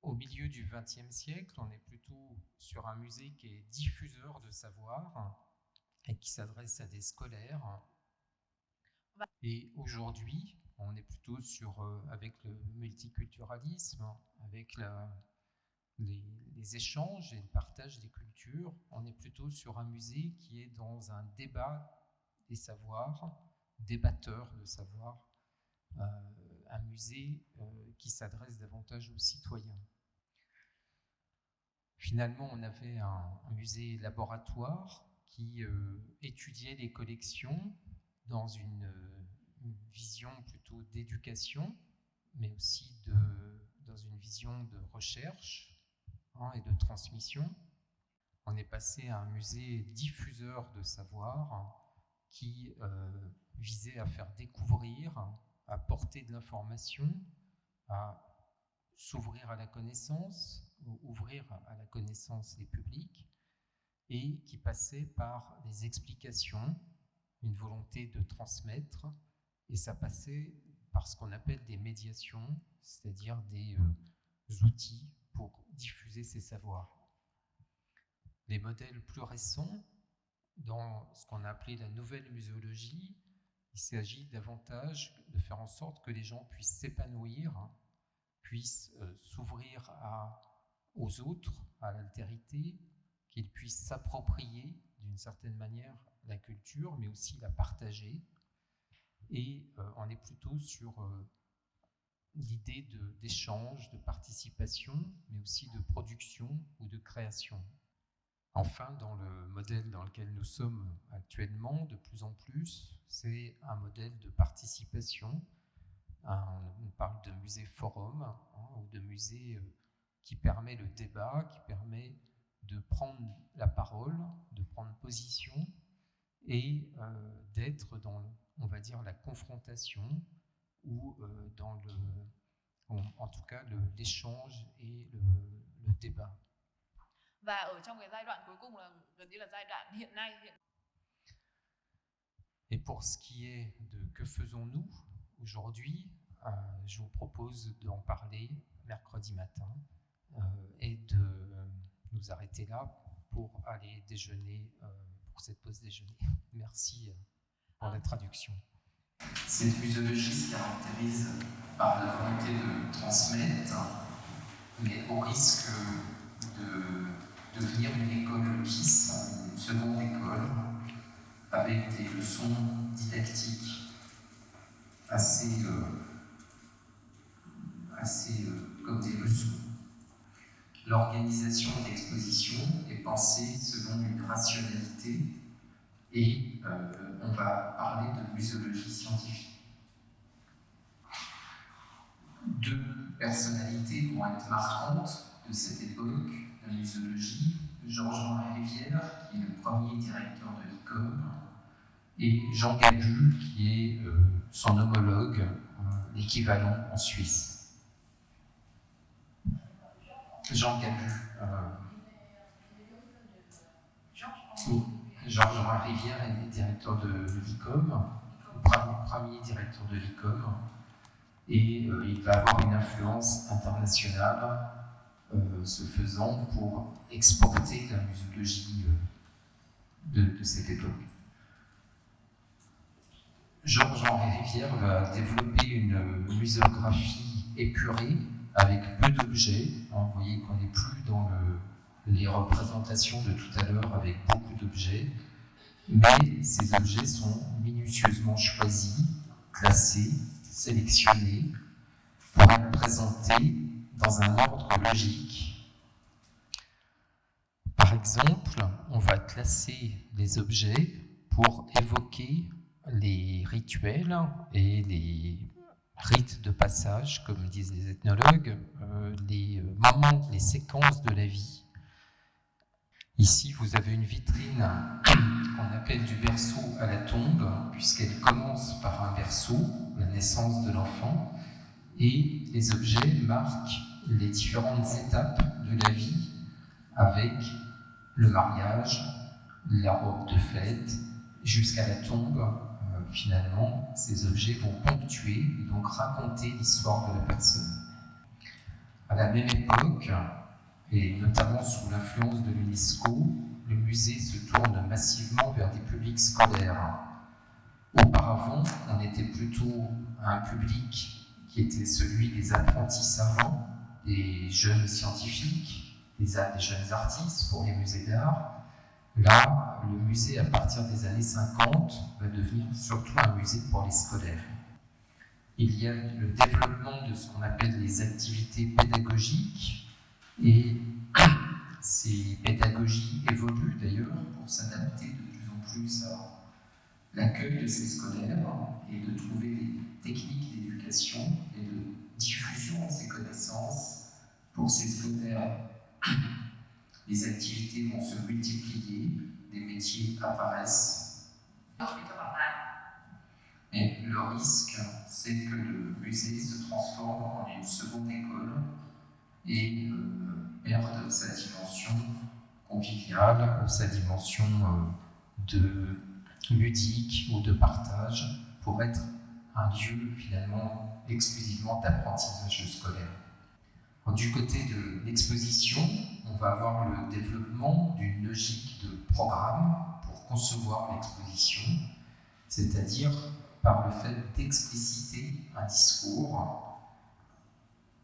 Au milieu du XXe siècle, on est plutôt sur un musée qui est diffuseur de savoir et qui s'adresse à des scolaires. Et aujourd'hui, on est plutôt sur, avec le multiculturalisme, avec les échanges et le partage des cultures, on est plutôt sur un musée qui est dans un débat des savoirs, débatteur de savoir, un musée qui s'adresse davantage aux citoyens. Finalement, on avait un musée laboratoire qui étudiait les collections dans une vision plutôt d'éducation, mais aussi dans une vision de recherche et de transmission. On est passé à un musée diffuseur de savoir qui visait à faire découvrir, à porter de l'information, à s'ouvrir à la connaissance, ouvrir à la connaissance les publics, et qui passait par des explications, une volonté de transmettre, et ça passait par ce qu'on appelle des médiations, c'est-à-dire des outils pour diffuser ces savoirs. Les modèles plus récents, dans ce qu'on a appelé la nouvelle muséologie, il s'agit davantage de faire en sorte que les gens puissent s'épanouir, puissent s'ouvrir aux autres, à l'altérité, qu'ils puissent s'approprier d'une certaine manière la culture, mais aussi la partager. Et on est plutôt sur l'idée d'échange, de participation, mais aussi de production ou de création. Enfin, dans le modèle dans lequel nous sommes actuellement, de plus en plus, c'est un modèle de participation. On parle de musée forum, ou de musée qui permet le débat, qui permet de prendre la parole, de prendre position et d'être dans, on va dire, la confrontation ou dans en tout cas l'échange et le débat. Và ở trong cái giai đoạn cuối cùng là gần như là giai đoạn hiện nay. Et pour ce qui est de que faisons-nous aujourd'hui, je vous propose d'en parler mercredi matin et de nous arrêter là pour aller déjeuner, pour cette pause déjeuner. Merci pour la traduction. Cette muséologie se caractérise par la volonté de transmettre, mais au risque de devenir une école KISS, une seconde école, avec des leçons didactiques assez comme des leçons. L'organisation d'expositions est pensée selon une rationalité et on va parler de muséologie scientifique. Deux personnalités vont être marquantes de cette époque de muséologie, Georges-Henri Rivière, qui est le premier directeur de l'ICOM, et Jean Gabu, qui est son homologue, l'équivalent en Suisse. Jean Gabu. Georges-Henri Rivière est directeur de l'ICOM, le premier directeur de l'ICOM, et il va avoir une influence internationale se faisant pour exporter la muséologie de cette époque. Georges-Henri Rivière va développer une muséographie épurée avec peu d'objets. Vous voyez qu'on n'est plus dans les représentations de tout à l'heure avec beaucoup d'objets, mais ces objets sont minutieusement choisis, classés, sélectionnés pour être présentés dans un ordre logique. Par exemple, on va classer les objets pour évoquer les rituels et les rites de passage, comme disent les ethnologues, les moments, les séquences de la vie. Ici, vous avez une vitrine qu'on appelle du berceau à la tombe, puisqu'elle commence par un berceau, la naissance de l'enfant, et les objets marquent les différentes étapes de la vie avec le mariage, la robe de fête, jusqu'à la tombe, finalement, ces objets vont ponctuer et donc raconter l'histoire de la personne. À la même époque, et notamment sous l'influence de l'UNESCO, le musée se tourne massivement vers des publics scolaires. Auparavant, on était plutôt à un public qui était celui des apprentis savants, des jeunes scientifiques, des jeunes artistes pour les musées d'art. Là, le musée, à partir des années 50, va devenir surtout un musée pour les scolaires. Il y a le développement de ce qu'on appelle les activités pédagogiques, et ces pédagogies évoluent d'ailleurs pour s'adapter de plus en plus à l'accueil de ces scolaires et de trouver des techniques d'éducation et de diffusion de ces connaissances pour ces scolaires. Les activités vont se multiplier, des métiers apparaissent. Et le risque, c'est que le musée se transforme en une seconde école et perde sa dimension conviviale, sa dimension de ludique ou de partage pour être un lieu finalement exclusivement d'apprentissage scolaire. Alors, du côté de l'exposition, on va avoir le développement d'une logique de programme pour concevoir l'exposition, c'est-à-dire par le fait d'expliciter un discours,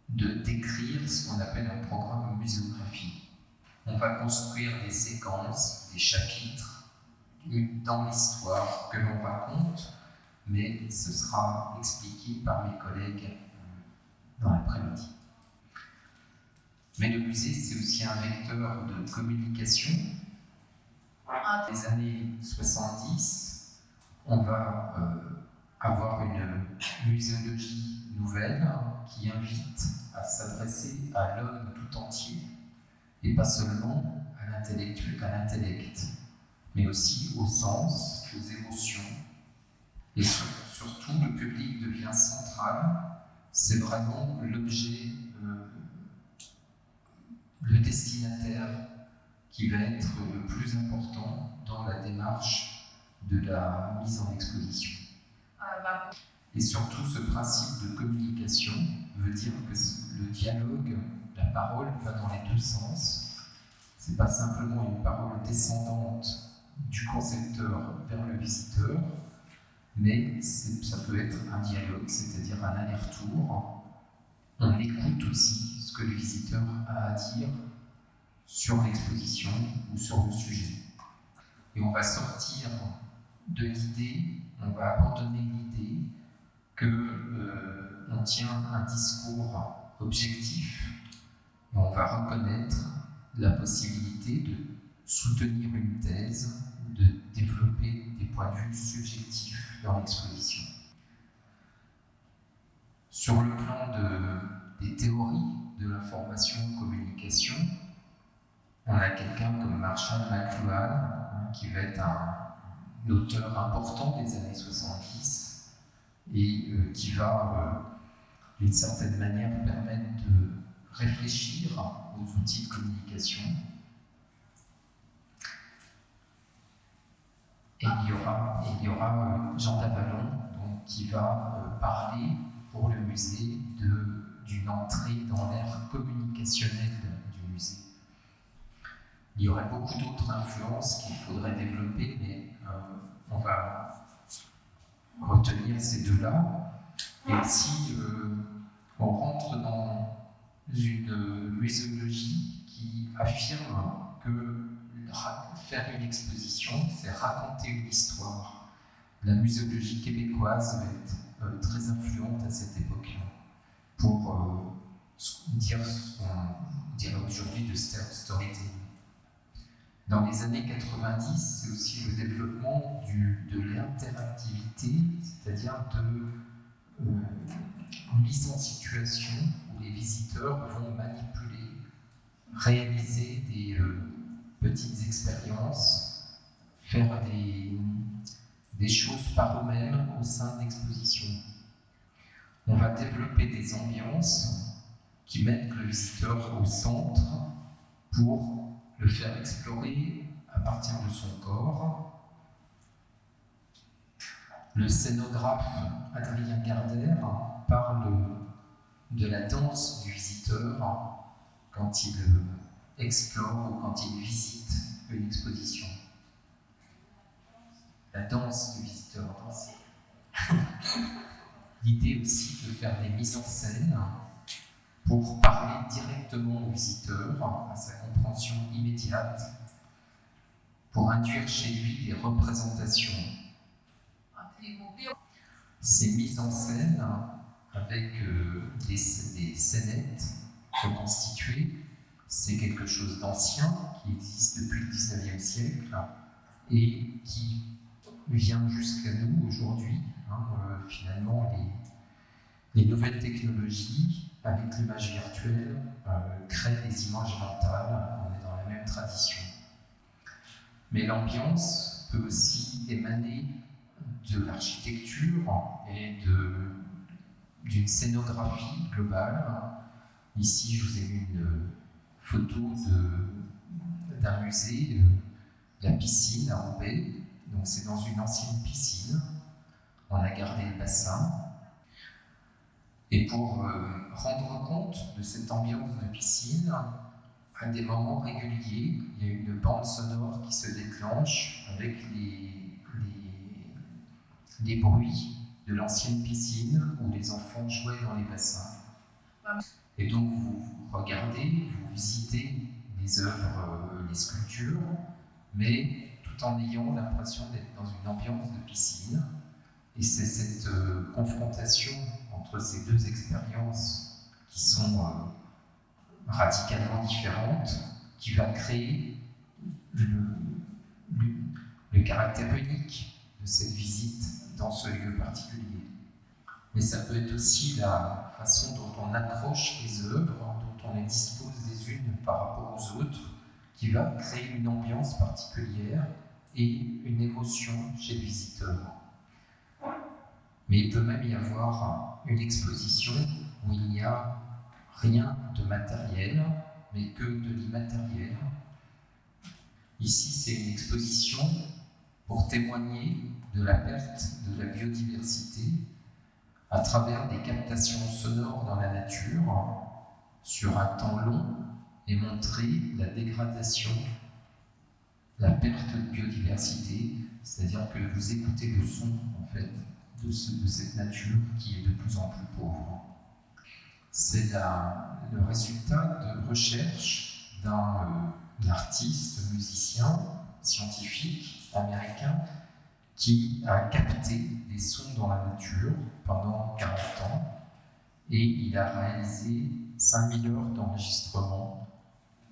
de décrire ce qu'on appelle un programme muséographique. On va construire des séquences, des chapitres dans l'histoire que l'on raconte, mais ce sera expliqué par mes collègues dans l'après-midi. Mais le musée, c'est aussi un vecteur de communication. Dans les années 70, on va avoir une muséologie nouvelle qui invite à s'adresser à l'homme tout entier, et pas seulement à l'intellectuel, à l'intellect, mais aussi aux sens, aux émotions. Et surtout, le public devient central. C'est vraiment l'objet, le destinataire qui va être le plus important dans la démarche de la mise en exposition. Et surtout, ce principe de communication veut dire que le dialogue, la parole va dans les deux sens. Ce n'est pas simplement une parole descendante du concepteur vers le visiteur, mais ça peut être un dialogue, c'est-à-dire un aller-retour. On écoute aussi ce que le visiteur a à dire sur l'exposition ou sur le sujet. Et on va sortir de l'idée, on va abandonner l'idée qu'on tient un discours objectif et on va reconnaître la possibilité de soutenir une thèse, de développer des points de vue subjectifs dans l'exposition. Sur le plan des théories de l'information-communication, on a quelqu'un comme Marshall McLuhan, qui va être un auteur important des années 70 et qui va, d'une certaine manière, permettre de réfléchir aux outils de communication. Et il y aura Jean Davalon qui va parler pour le musée d'une entrée dans l'ère communicationnelle du musée. Il y aurait beaucoup d'autres influences qu'il faudrait développer, mais on va retenir ces deux-là. Et si on rentre dans une muséologie qui affirme que faire une exposition, c'est raconter une histoire, la muséologie québécoise va être très influente à cette époque-là pour dire ce qu'on dirait aujourd'hui de storytelling. Dans les années 90, c'est aussi le développement de l'interactivité, c'est-à-dire de mise en situation où les visiteurs vont manipuler, réaliser des petites expériences, faire des choses par eux-mêmes au sein de l'exposition. On va développer des ambiances qui mettent le visiteur au centre pour le faire explorer à partir de son corps Le scénographe Adrien Gardère parle de la danse du visiteur quand il explore ou quand il visite une exposition. La danse du visiteur, danser. L'idée aussi de faire des mises en scène pour parler directement au visiteur, à sa compréhension immédiate, pour induire chez lui des représentations. Ces mises en scène avec des scénettes reconstituées, c'est quelque chose d'ancien qui existe depuis le 19e siècle et qui vient jusqu'à nous aujourd'hui. Finalement, les nouvelles technologies, avec l'image virtuelle, créent des images mentales. On est dans la même tradition. Mais l'ambiance peut aussi émaner de l'architecture et d'une scénographie globale. Ici, je vous ai mis une photo d'un musée, la piscine à Roubaix. Donc, c'est dans une ancienne piscine. On a gardé le bassin. Et pour rendre compte de cette ambiance de piscine, à des moments réguliers, il y a une bande sonore qui se déclenche avec les bruits de l'ancienne piscine où les enfants jouaient dans les bassins. Et donc vous regardez, vous visitez les œuvres, les sculptures, mais tout en ayant l'impression d'être dans une ambiance de piscine. Et c'est cette confrontation entre ces deux expériences qui sont radicalement différentes qui va créer le caractère unique de cette visite dans ce lieu particulier. Mais ça peut être aussi la façon dont on accroche les œuvres, dont on les dispose les unes par rapport aux autres, qui va créer une ambiance particulière et une émotion chez le visiteur. Mais il peut même y avoir une exposition où il n'y a rien de matériel, mais que de l'immatériel. Ici, c'est une exposition pour témoigner de la perte de la biodiversité à travers des captations sonores dans la nature sur un temps long et montrer la dégradation, la perte de biodiversité, c'est-à-dire que vous écoutez le son en fait de cette nature qui est de plus en plus pauvre. C'est le résultat de recherche d'un artiste, musicien, scientifique américain qui a capté des sons dans la nature pendant 40 ans et il a réalisé 5000 heures d'enregistrement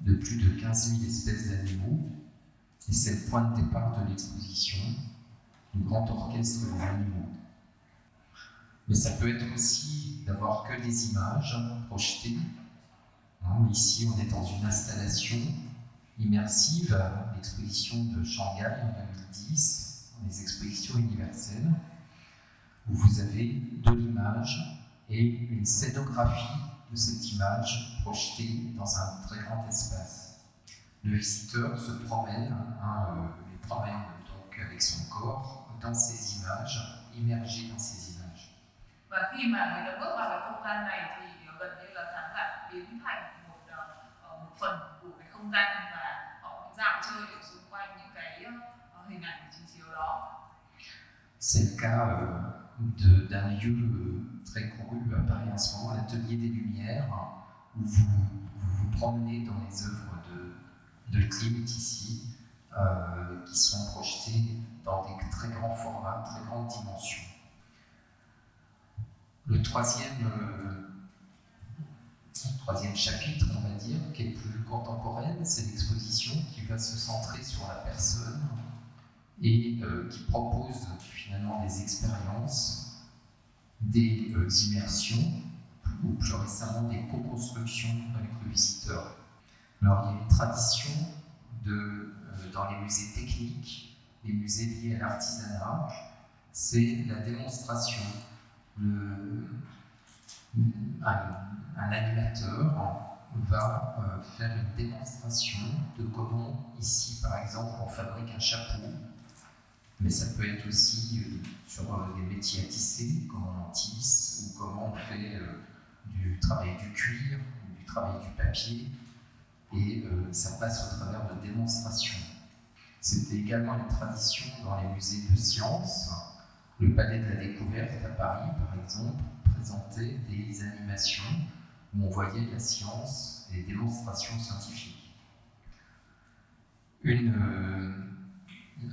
de plus de 15 000 espèces d'animaux et c'est le point de départ de l'exposition du Grand Orchestre des Animaux. Mais ça peut être aussi d'avoir que des images projetées. Ici, on est dans une installation immersive, l'exposition de Shanghai en 2010, les expositions universelles, où vous avez de l'image et une scénographie de cette image projetée dans un très grand espace. Le visiteur se promène, il promène donc avec son corps dans ces images, immergé dans ces images. Và khi mà người ta bước vào cái không gian này thì gần như là khán giả biến thành một phần của cái không gian và họ dạo chơi ở xung quanh những cái hình ảnh trình chiếu đó. C'est le cas d'un lieu très couru à Paris en ce moment, l'Atelier des Lumières, où vous promenez dans les œuvres de Klimt ici, qui sont projetées dans des très grands formats, très grandes dimensions. Le troisième chapitre, on va dire, qui est plus contemporaine, c'est l'exposition qui va se centrer sur la personne et qui propose finalement des expériences, des immersions, ou plus récemment des co-constructions avec le visiteur. Alors il y a une tradition dans les musées techniques, les musées liés à l'artisanat, c'est la démonstration. Un animateur va faire une démonstration de comment, ici par exemple, on fabrique un chapeau Mais ça peut être aussi sur des métiers à tisser, comment on tisse, ou comment on fait du travail du cuir, ou du travail du papier, et ça passe au travers de démonstrations. C'était également une tradition dans les musées de sciences. Le Palais de la Découverte à Paris, par exemple, présentait des animations où on voyait la science et des démonstrations scientifiques.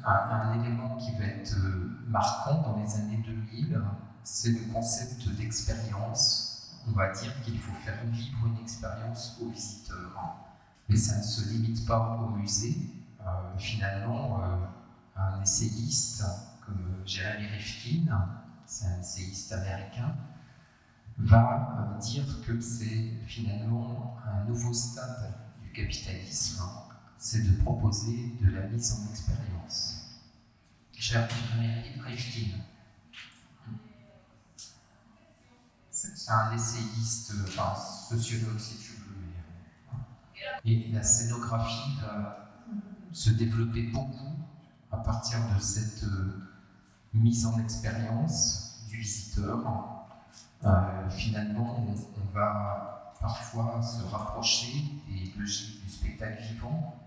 Un élément qui va être marquant dans les années 2000, c'est le concept d'expérience. On va dire qu'il faut faire vivre une expérience aux visiteurs. Mais ça ne se limite pas au musée. Finalement, un essayiste comme Jeremy Rifkin, c'est un essayiste américain, va dire que c'est finalement un nouveau stade du capitalisme, c'est de proposer de la mise en expérience. Jeremy Rifkin, c'est un essayiste, enfin sociologue si tu veux, et la scénographie va se développer beaucoup à partir de cette mise en expérience du visiteur. Finalement, on va parfois se rapprocher des logiques du spectacle vivant,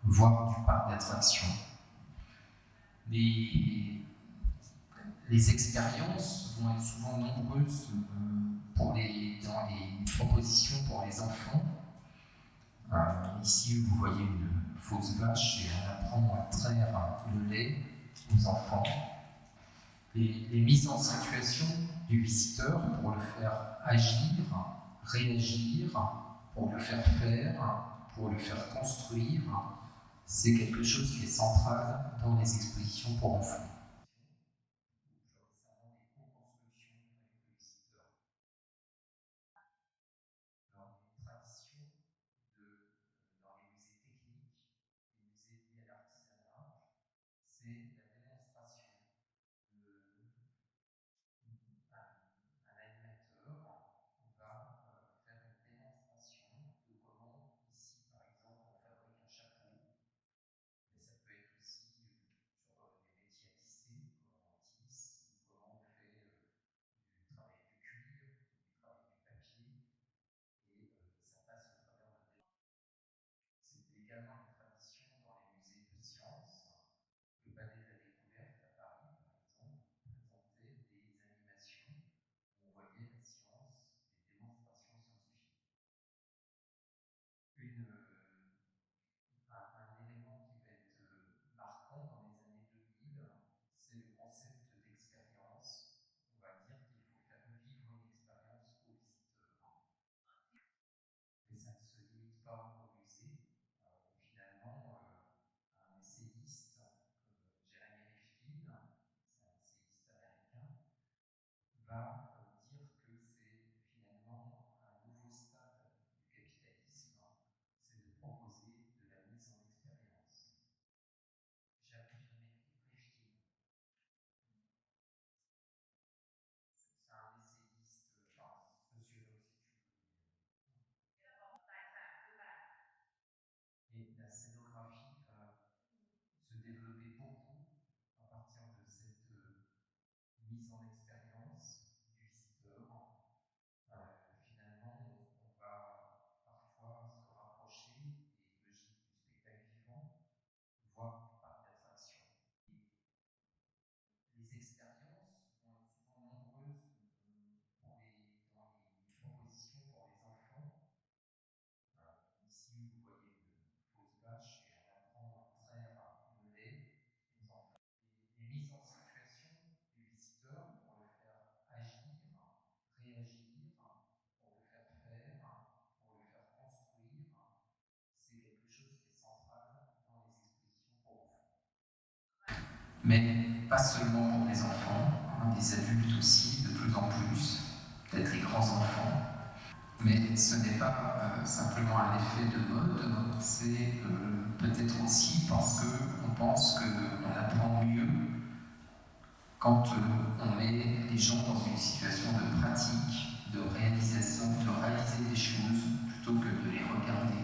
voire du parc d'attractions. Les expériences vont être souvent nombreuses dans les propositions pour les enfants. Ici, vous voyez une fausse vache et on apprend à traire le lait aux enfants. Les mises en situation du visiteur pour le faire agir, réagir, pour le faire faire, pour le faire construire, c'est quelque chose qui est central dans les expositions pour enfants. Dans les musées techniques, les musées liés à l'artisanat, c'est la démonstration un animateur va faire une démonstration de comment, ici par exemple, on fabrique un chapeau, mais ça peut être aussi sur des métiers à tisser, comment on tisse, ou comment on fait du travail du cuir, ou du travail du papier, et ça passe au travers de C'était également une tradition dans les musées de sciences. Le Palais de la Découverte à Paris, par exemple, présentait des animations où on voyait la science, des démonstrations scientifiques. Un élément qui va être marquant dans les années 2000, c'est le concept d'expérience. On va dire qu'il faut faire vivre une expérience aux visiteurs. Mais ça ne se limite pas au musée. Finalement, un essayiste comme Jeremy Rifkin, c'est un essayiste américain, va dire que c'est finalement un nouveau stade du capitalisme, c'est de proposer de la mise en expérience. Jeremy Rifkin, c'est un essayiste, enfin sociologue si tu veux. Et la scénographie va se développer beaucoup à partir de cette mise en expérience du visiteur. Finalement, on va parfois se rapprocher des logiques du spectacle vivant, voire du parc d'attractions. Les expériences vont être souvent nombreuses dans les propositions pour les enfants. Ici, vous voyez une fausse vache et on apprend à traire le lait aux enfants. Les mises en situation du visiteur pour le faire agir, réagir, pour le faire faire, pour le faire construire, c'est quelque chose qui est central dans les expositions pour enfants. Mais pas seulement pour les enfants, les adultes aussi, de plus en plus, peut-être les grands-enfants. Mais ce n'est pas simplement un effet de mode, c'est peut-être aussi parce qu'on pense qu'on apprend mieux quand on met les gens dans une situation de pratique, de réalisation, de réaliser des choses plutôt que de les regarder.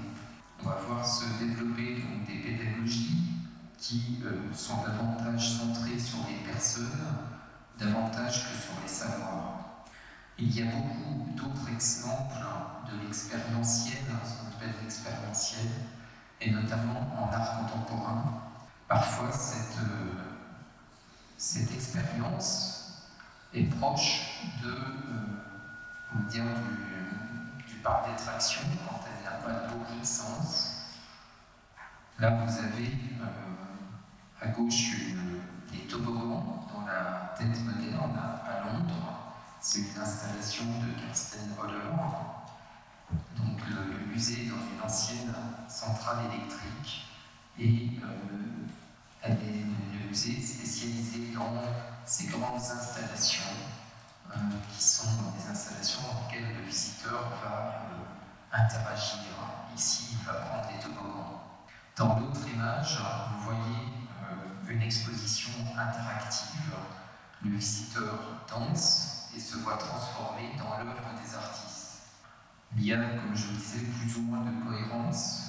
On va voir se développer donc, des pédagogies qui sont davantage centrées personnes davantage que sur les savoirs. Il y a beaucoup d'autres exemples de l'expérientiel, ce qu'on appelle l'expérientiel, et notamment en art contemporain. Parfois, cette expérience est proche du parc d'attraction quand elle n'a pas aucun sens. Là, vous avez à gauche des toboggans dans la tête moderne à Londres. C'est une installation de Kirsten Holler. Donc le musée est dans une ancienne centrale électrique et le musée est spécialisé dans ces grandes installations qui sont des installations dans lesquelles le visiteur va interagir. Ici, il va prendre des toboggans. Dans l'autre image, vous voyez une exposition interactive. Le visiteur danse et se voit transformé dans l'œuvre des artistes. Il y a, comme je le disais, plus ou moins de cohérence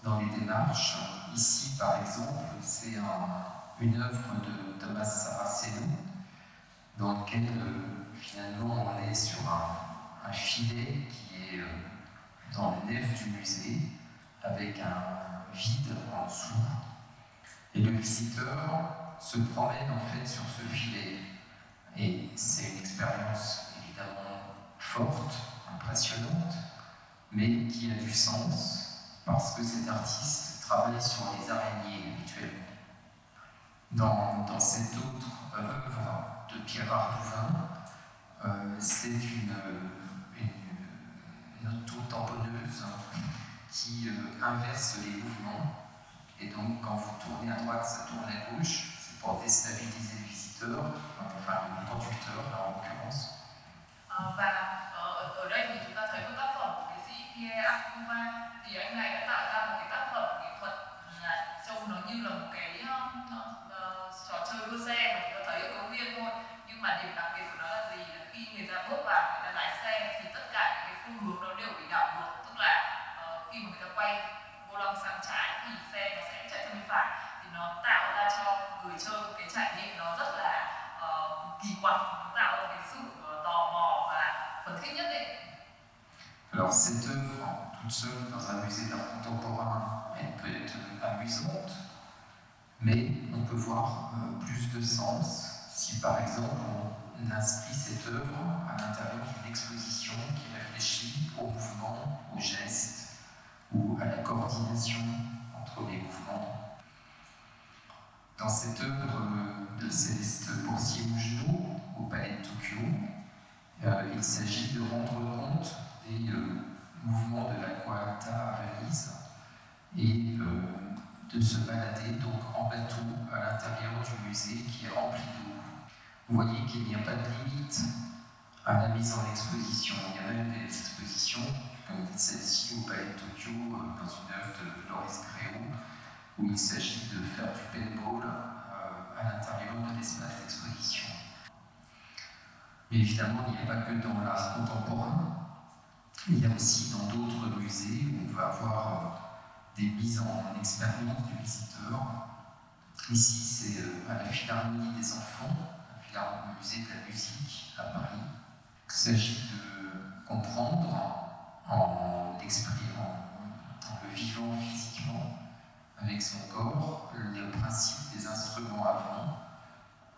dans les démarches. Ici, par exemple, c'est une œuvre de Thomas Saraceno, dans lequel finalement on est sur un filet qui est dans le nef du musée, avec un vide en dessous. Et le visiteur se promène en fait sur ce filet. Et c'est une expérience évidemment forte, impressionnante, mais qui a du sens parce que cet artiste travaille sur les araignées habituellement. Dans cette autre œuvre de Pierre Ardouin, c'est une auto-tamponneuse qui inverse les mouvements. Et donc, quand vous tournez à droite, ça tourne à gauche. C'est pour déstabiliser le visiteur, enfin le conducteur là en l'occurrence. Và ở đây thì chúng ta thấy một tác phẩm của nghệ sĩ Pierre Ardouin, thì anh này đã tạo ra một cái tác phẩm nghệ thuật trông nó như là một cái trò chơi đua xe mà chúng ta thấy ở công viên thôi. Nhưng mà điểm đặc biệt của nó là gì? Là khi người ta bước vào, người ta lái xe thì tất cả những cái phương hướng nó đều bị đảo ngược. Tức là khi mà người ta quay vô lăng sang trái thì xe nó sẽ chạy sang bên phải, thì nó tạo ra cho người chơi một cái trải nghiệm nó rất là kỳ quặc, nó tạo ra cái sự tò mò và phấn khích nhất định. Alors cette œuvre, toute seule dans un musée d'art contemporain, elle peut être amusante, mais on peut voir plus de sens si par exemple on inscrit cette œuvre à l'intérieur d'une exposition qui réfléchit au mouvement, au geste ou à la coordination entre les mouvements. Dans cette œuvre de Céleste Boursier-Mougenot au Palais de Tokyo, il s'agit de rendre compte des mouvements de la Coalta à Venise et de se balader donc en bateau à l'intérieur du musée qui est rempli d'eau. Vous voyez qu'il n'y a pas de limite à la mise en exposition. Il y a même des expositions, comme celle-ci au Palais de Tokyo, dans une œuvre de Loris Gréau, où il s'agit de faire du paintball à l'intérieur de l'espace d'exposition. Mais évidemment, il n'y a pas que dans l'art contemporain. Il y a aussi dans d'autres musées où on va avoir des mises en expérience du visiteur. Ici, c'est à la Philharmonie des enfants, le musée de la musique à Paris. Il s'agit de comprendre en le vivant physiquement avec son corps le principe des instruments avant,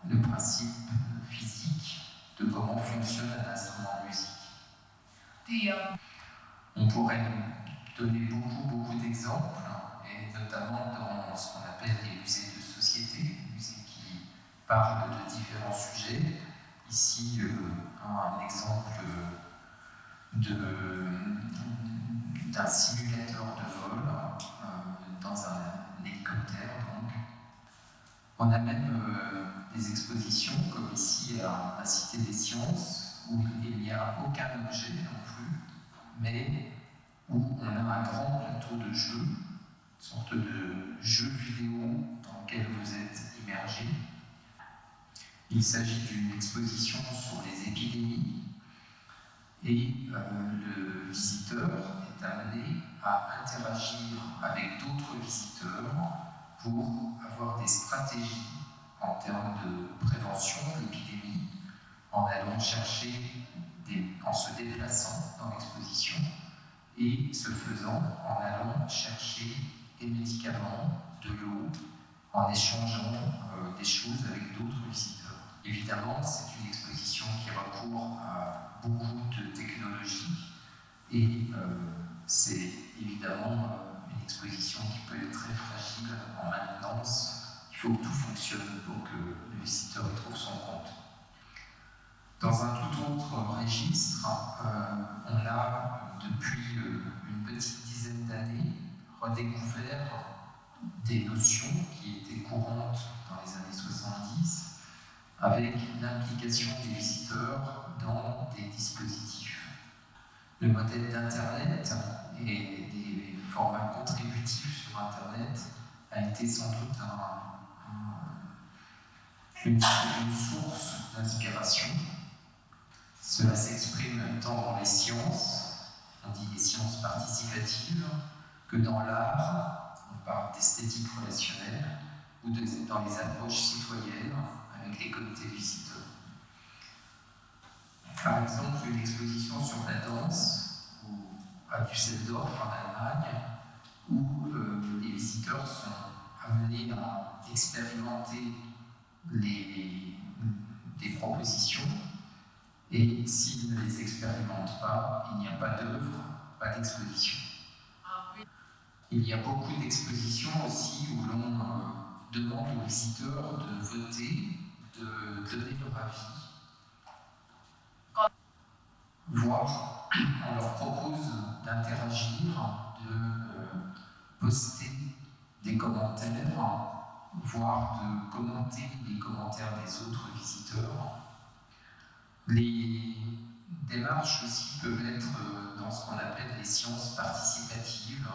le principe physique de comment fonctionne un instrument de musique. Thì On pourrait donner beaucoup d'exemples, et notamment dans ce qu'on appelle les musées de société, les musées qui parlent de différents sujets. Ici, un exemple d'un simulateur de vol dans un hélicoptère. Donc. On a même des expositions, comme ici à la Cité des Sciences, où il n'y a aucun objet non plus, mais où on a un grand plateau de jeu, une sorte de jeu vidéo dans lequel vous êtes immergé. Il s'agit d'une exposition sur les épidémies et le visiteur est amené à interagir avec d'autres visiteurs pour avoir des stratégies en termes de prévention de l'épidémie, en allant chercher, en se déplaçant dans l'exposition, et ce faisant, en allant chercher des médicaments, de l'eau, en échangeant des choses avec d'autres visiteurs. Évidemment, c'est une exposition qui recourt à beaucoup de technologies et c'est évidemment une exposition qui peut être très fragile en maintenance. Il faut que tout fonctionne pour que le visiteur y trouve son compte. Dans un tout autre registre, on a depuis une petite dizaine d'années redécouvert des notions qui étaient courantes dans les années 70 avec l'implication des visiteurs dans des dispositifs. Le modèle d'Internet et des formats contributifs sur Internet a été sans doute une source d'inspiration. Cela s'exprime tant dans les sciences, on dit les sciences participatives, que dans l'art, on parle d'esthétique relationnelle, ou dans les approches citoyennes avec les comités visiteurs. Par exemple, une exposition sur la danse à Düsseldorf en Allemagne, où les visiteurs sont amenés à expérimenter des propositions, et s'ils ne les expérimentent pas, il n'y a pas d'œuvre, pas d'exposition. Il y a beaucoup d'expositions aussi où l'on demande aux visiteurs de voter, de donner leur avis, voire on leur propose d'interagir, de poster des commentaires, voire de commenter les commentaires des autres visiteurs. Les démarches aussi peuvent être dans ce qu'on appelle les sciences participatives,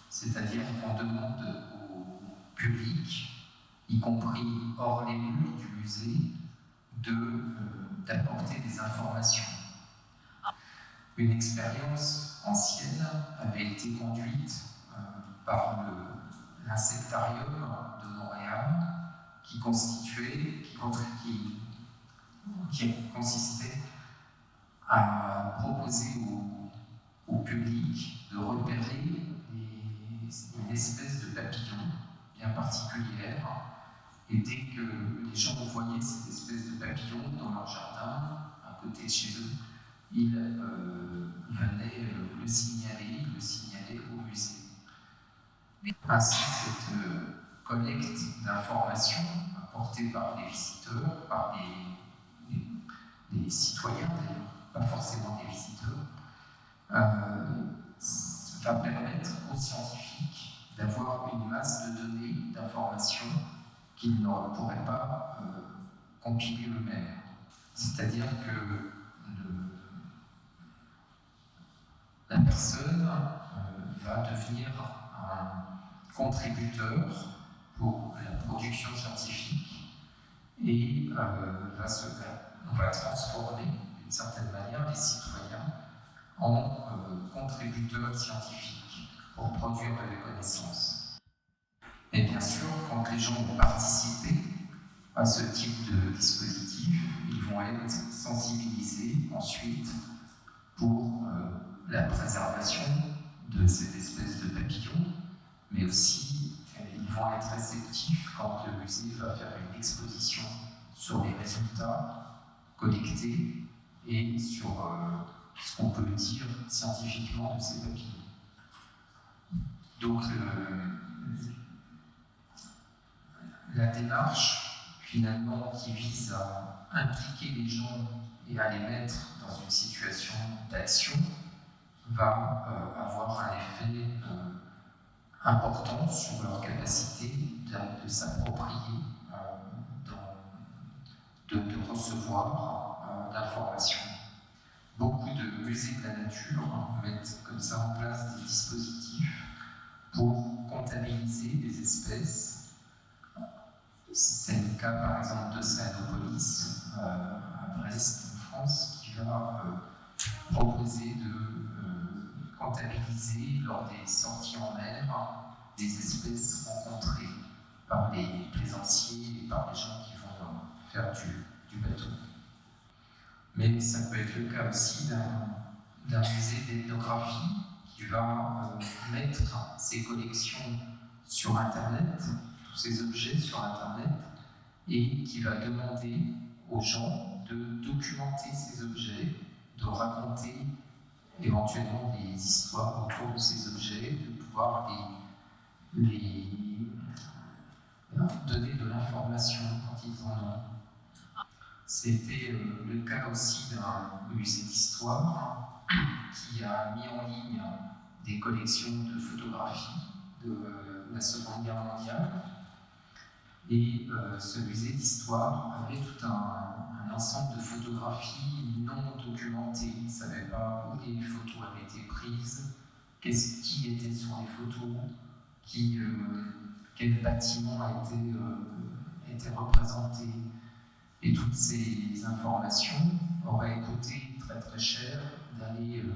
c'est-à-dire qu'on demande au public, y compris hors les murs du musée, d'apporter des informations. Une expérience ancienne avait été conduite par l'insectarium de Montréal, qui consistait à proposer au public de repérer une espèce de papillon bien particulière, et dès que les gens voyaient cette espèce de papillon dans leur jardin, à côté de chez eux, ils venaient le signaler au musée. Ainsi, cette collecte d'informations apportée par les visiteurs, par les citoyens d'ailleurs, pas forcément des visiteurs, va permettre aux scientifiques d'avoir une masse de données, d'informations qu'ils ne pourraient pas compiler eux-mêmes. C'est-à-dire que la personne va devenir un contributeur pour la production scientifique et on va transformer d'une certaine manière les citoyens en contributeurs scientifiques pour produire de la connaissance. Et bien sûr, quand les gens vont participer à ce type de dispositif, ils vont être sensibilisés ensuite pour la préservation de cette espèce de papillon, mais aussi ils vont être réceptifs quand le musée va faire une exposition sur les résultats collectés et sur ce qu'on peut dire scientifiquement de ces papillons. Donc la démarche finalement qui vise à impliquer les gens et à les mettre dans une situation d'action va avoir un effet important sur leur capacité de s'approprier, de recevoir l'information. Beaucoup de musées de la nature mettent comme ça en place des dispositifs pour comptabiliser des espèces. C'est le cas par exemple de Céanopolis à Brest, en France, qui va proposer de comptabiliser lors des sorties en mer des espèces rencontrées par les plaisanciers et par les gens qui vont faire du bateau. Mais ça peut être le cas aussi d'un musée d'ethnographie qui va mettre ses collections sur Internet, tous ces objets sur Internet, et qui va demander aux gens de documenter ces objets, de raconter éventuellement des histoires autour de ces objets, de pouvoir les donner de l'information quand ils en ont. C'était le cas aussi d'un musée d'histoire qui a mis en ligne des collections de photographies de la Seconde Guerre mondiale. Et ce musée d'histoire avait tout un ensemble de photographies non documentées. Il ne savait pas où les photos avaient été prises, qui était sur les photos, quel bâtiment a été représenté. Et toutes ces informations auraient coûté très très cher d'aller, de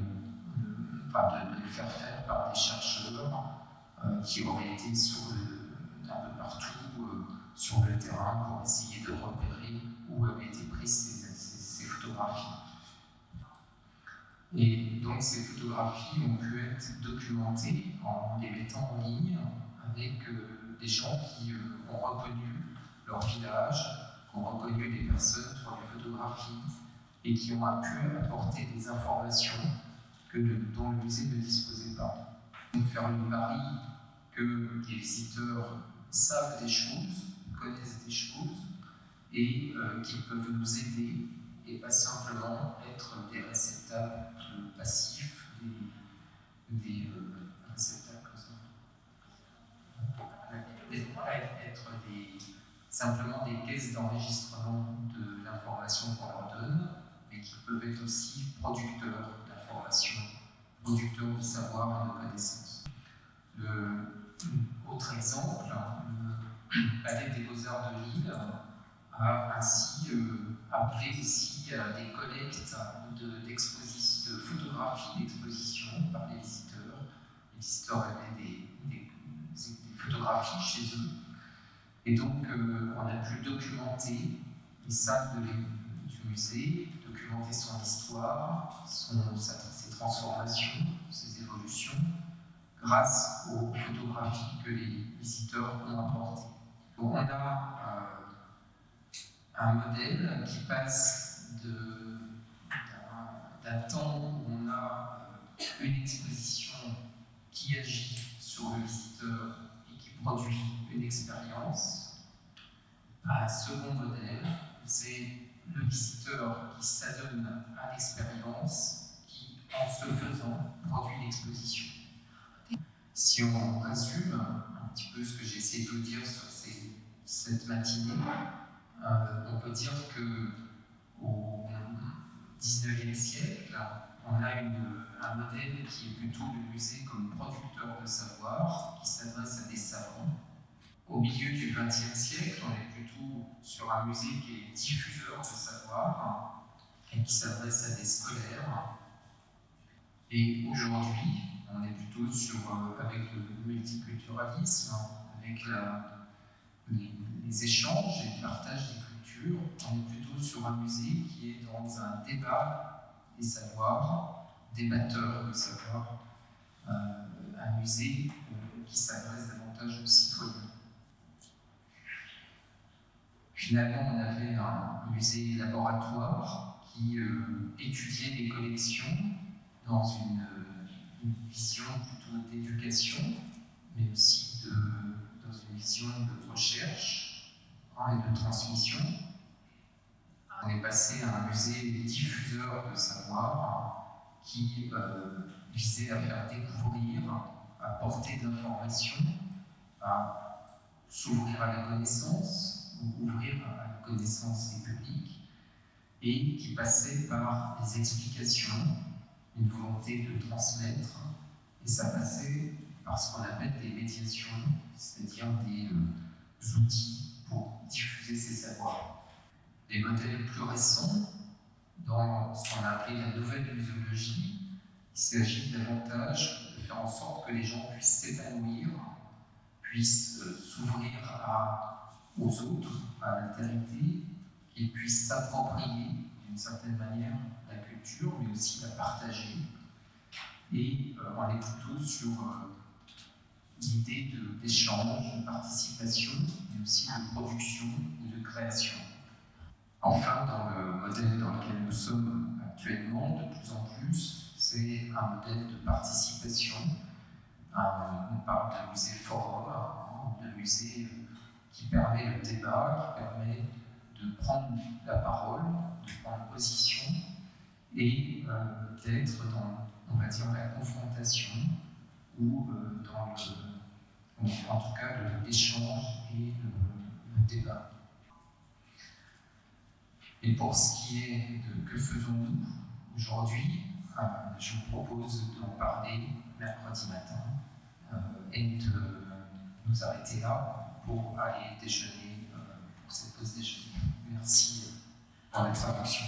les faire faire par des chercheurs qui auraient été un peu partout sur le terrain pour essayer de repérer où avaient été prises ces photographies. Et donc ces photographies ont pu être documentées en les mettant en ligne avec des gens qui ont reconnu leur village, qui ont reconnu les personnes sur les photographies et qui ont pu apporter des informations dont le musée ne disposait pas. Donc faire le pari que les visiteurs savent des choses, connaissent des choses et qu'ils peuvent nous aider et pas simplement être des réceptacles passifs, des réceptacles être simplement des caisses d'enregistrement de l'information qu'on leur donne, mais qui peuvent être aussi producteurs d'informations, producteurs de savoir et de connaissances. Autre exemple, le Palais des Beaux-Arts de Lille a ainsi appelé aussi des collectes de photographies d'exposition par les visiteurs. Les visiteurs avaient des photographies chez eux. Et donc, on a pu documenter les salles du musée, documenter son histoire, ses transformations, ses évolutions, grâce aux photographies que les visiteurs ont apportées. Donc, on a un modèle qui passe d'un temps où on a une exposition qui agit sur le visiteur et qui produit une expérience, à un second modèle, c'est le visiteur qui s'adonne à l'expérience, qui, en se faisant, produit l'exposition. Si on résume un petit peu ce que j'ai essayé de vous dire sur cette matinée, on peut dire qu'au XIXe siècle, on a un modèle qui est plutôt le musée comme producteur de savoir, qui s'adresse à des savants. Au milieu du XXe siècle, on est plutôt sur un musée qui est diffuseur de savoir et qui s'adresse à des scolaires. Et aujourd'hui, on est plutôt avec le multiculturalisme, avec les échanges et le partage des cultures. On est plutôt sur un musée qui est dans un débat des savoirs, débatteur de savoir, un musée qui s'adresse davantage aux citoyens. Finalement, on avait un musée laboratoire qui étudiait les collections dans une vision plutôt d'éducation, mais aussi dans une vision de recherche et de transmission. On est passé à un musée diffuseur de savoir qui visait à faire découvrir, à porter de l'information, à s'ouvrir à la connaissance, ou ouvrir à la connaissance des publics, et qui passait par des explications, une volonté de transmettre, et ça passait par ce qu'on appelle des médiations, c'est-à-dire des outils pour diffuser ces savoirs. Les modèles plus récents, dans ce qu'on a appelé la nouvelle muséologie, il s'agit davantage de faire en sorte que les gens puissent s'épanouir, puissent s'ouvrir aux autres, à l'altérité, qu'ils puissent s'approprier d'une certaine manière la culture, mais aussi la partager. Et on est plutôt sur l'idée d'échange, de participation, mais aussi de production ou de création. Enfin, dans le modèle dans lequel nous sommes actuellement, de plus en plus, c'est un modèle de participation. On parle de musée forum, de musée qui permet le débat, qui permet de prendre la parole, de prendre position et d'être dans, on va dire, la confrontation ou en tout cas l'échange et le débat. Et pour ce qui est de que faisons-nous aujourd'hui, je vous propose d'en parler mercredi matin et de nous arrêter là pour aller déjeuner pour cette pause déjeuner. Merci pour l'introduction.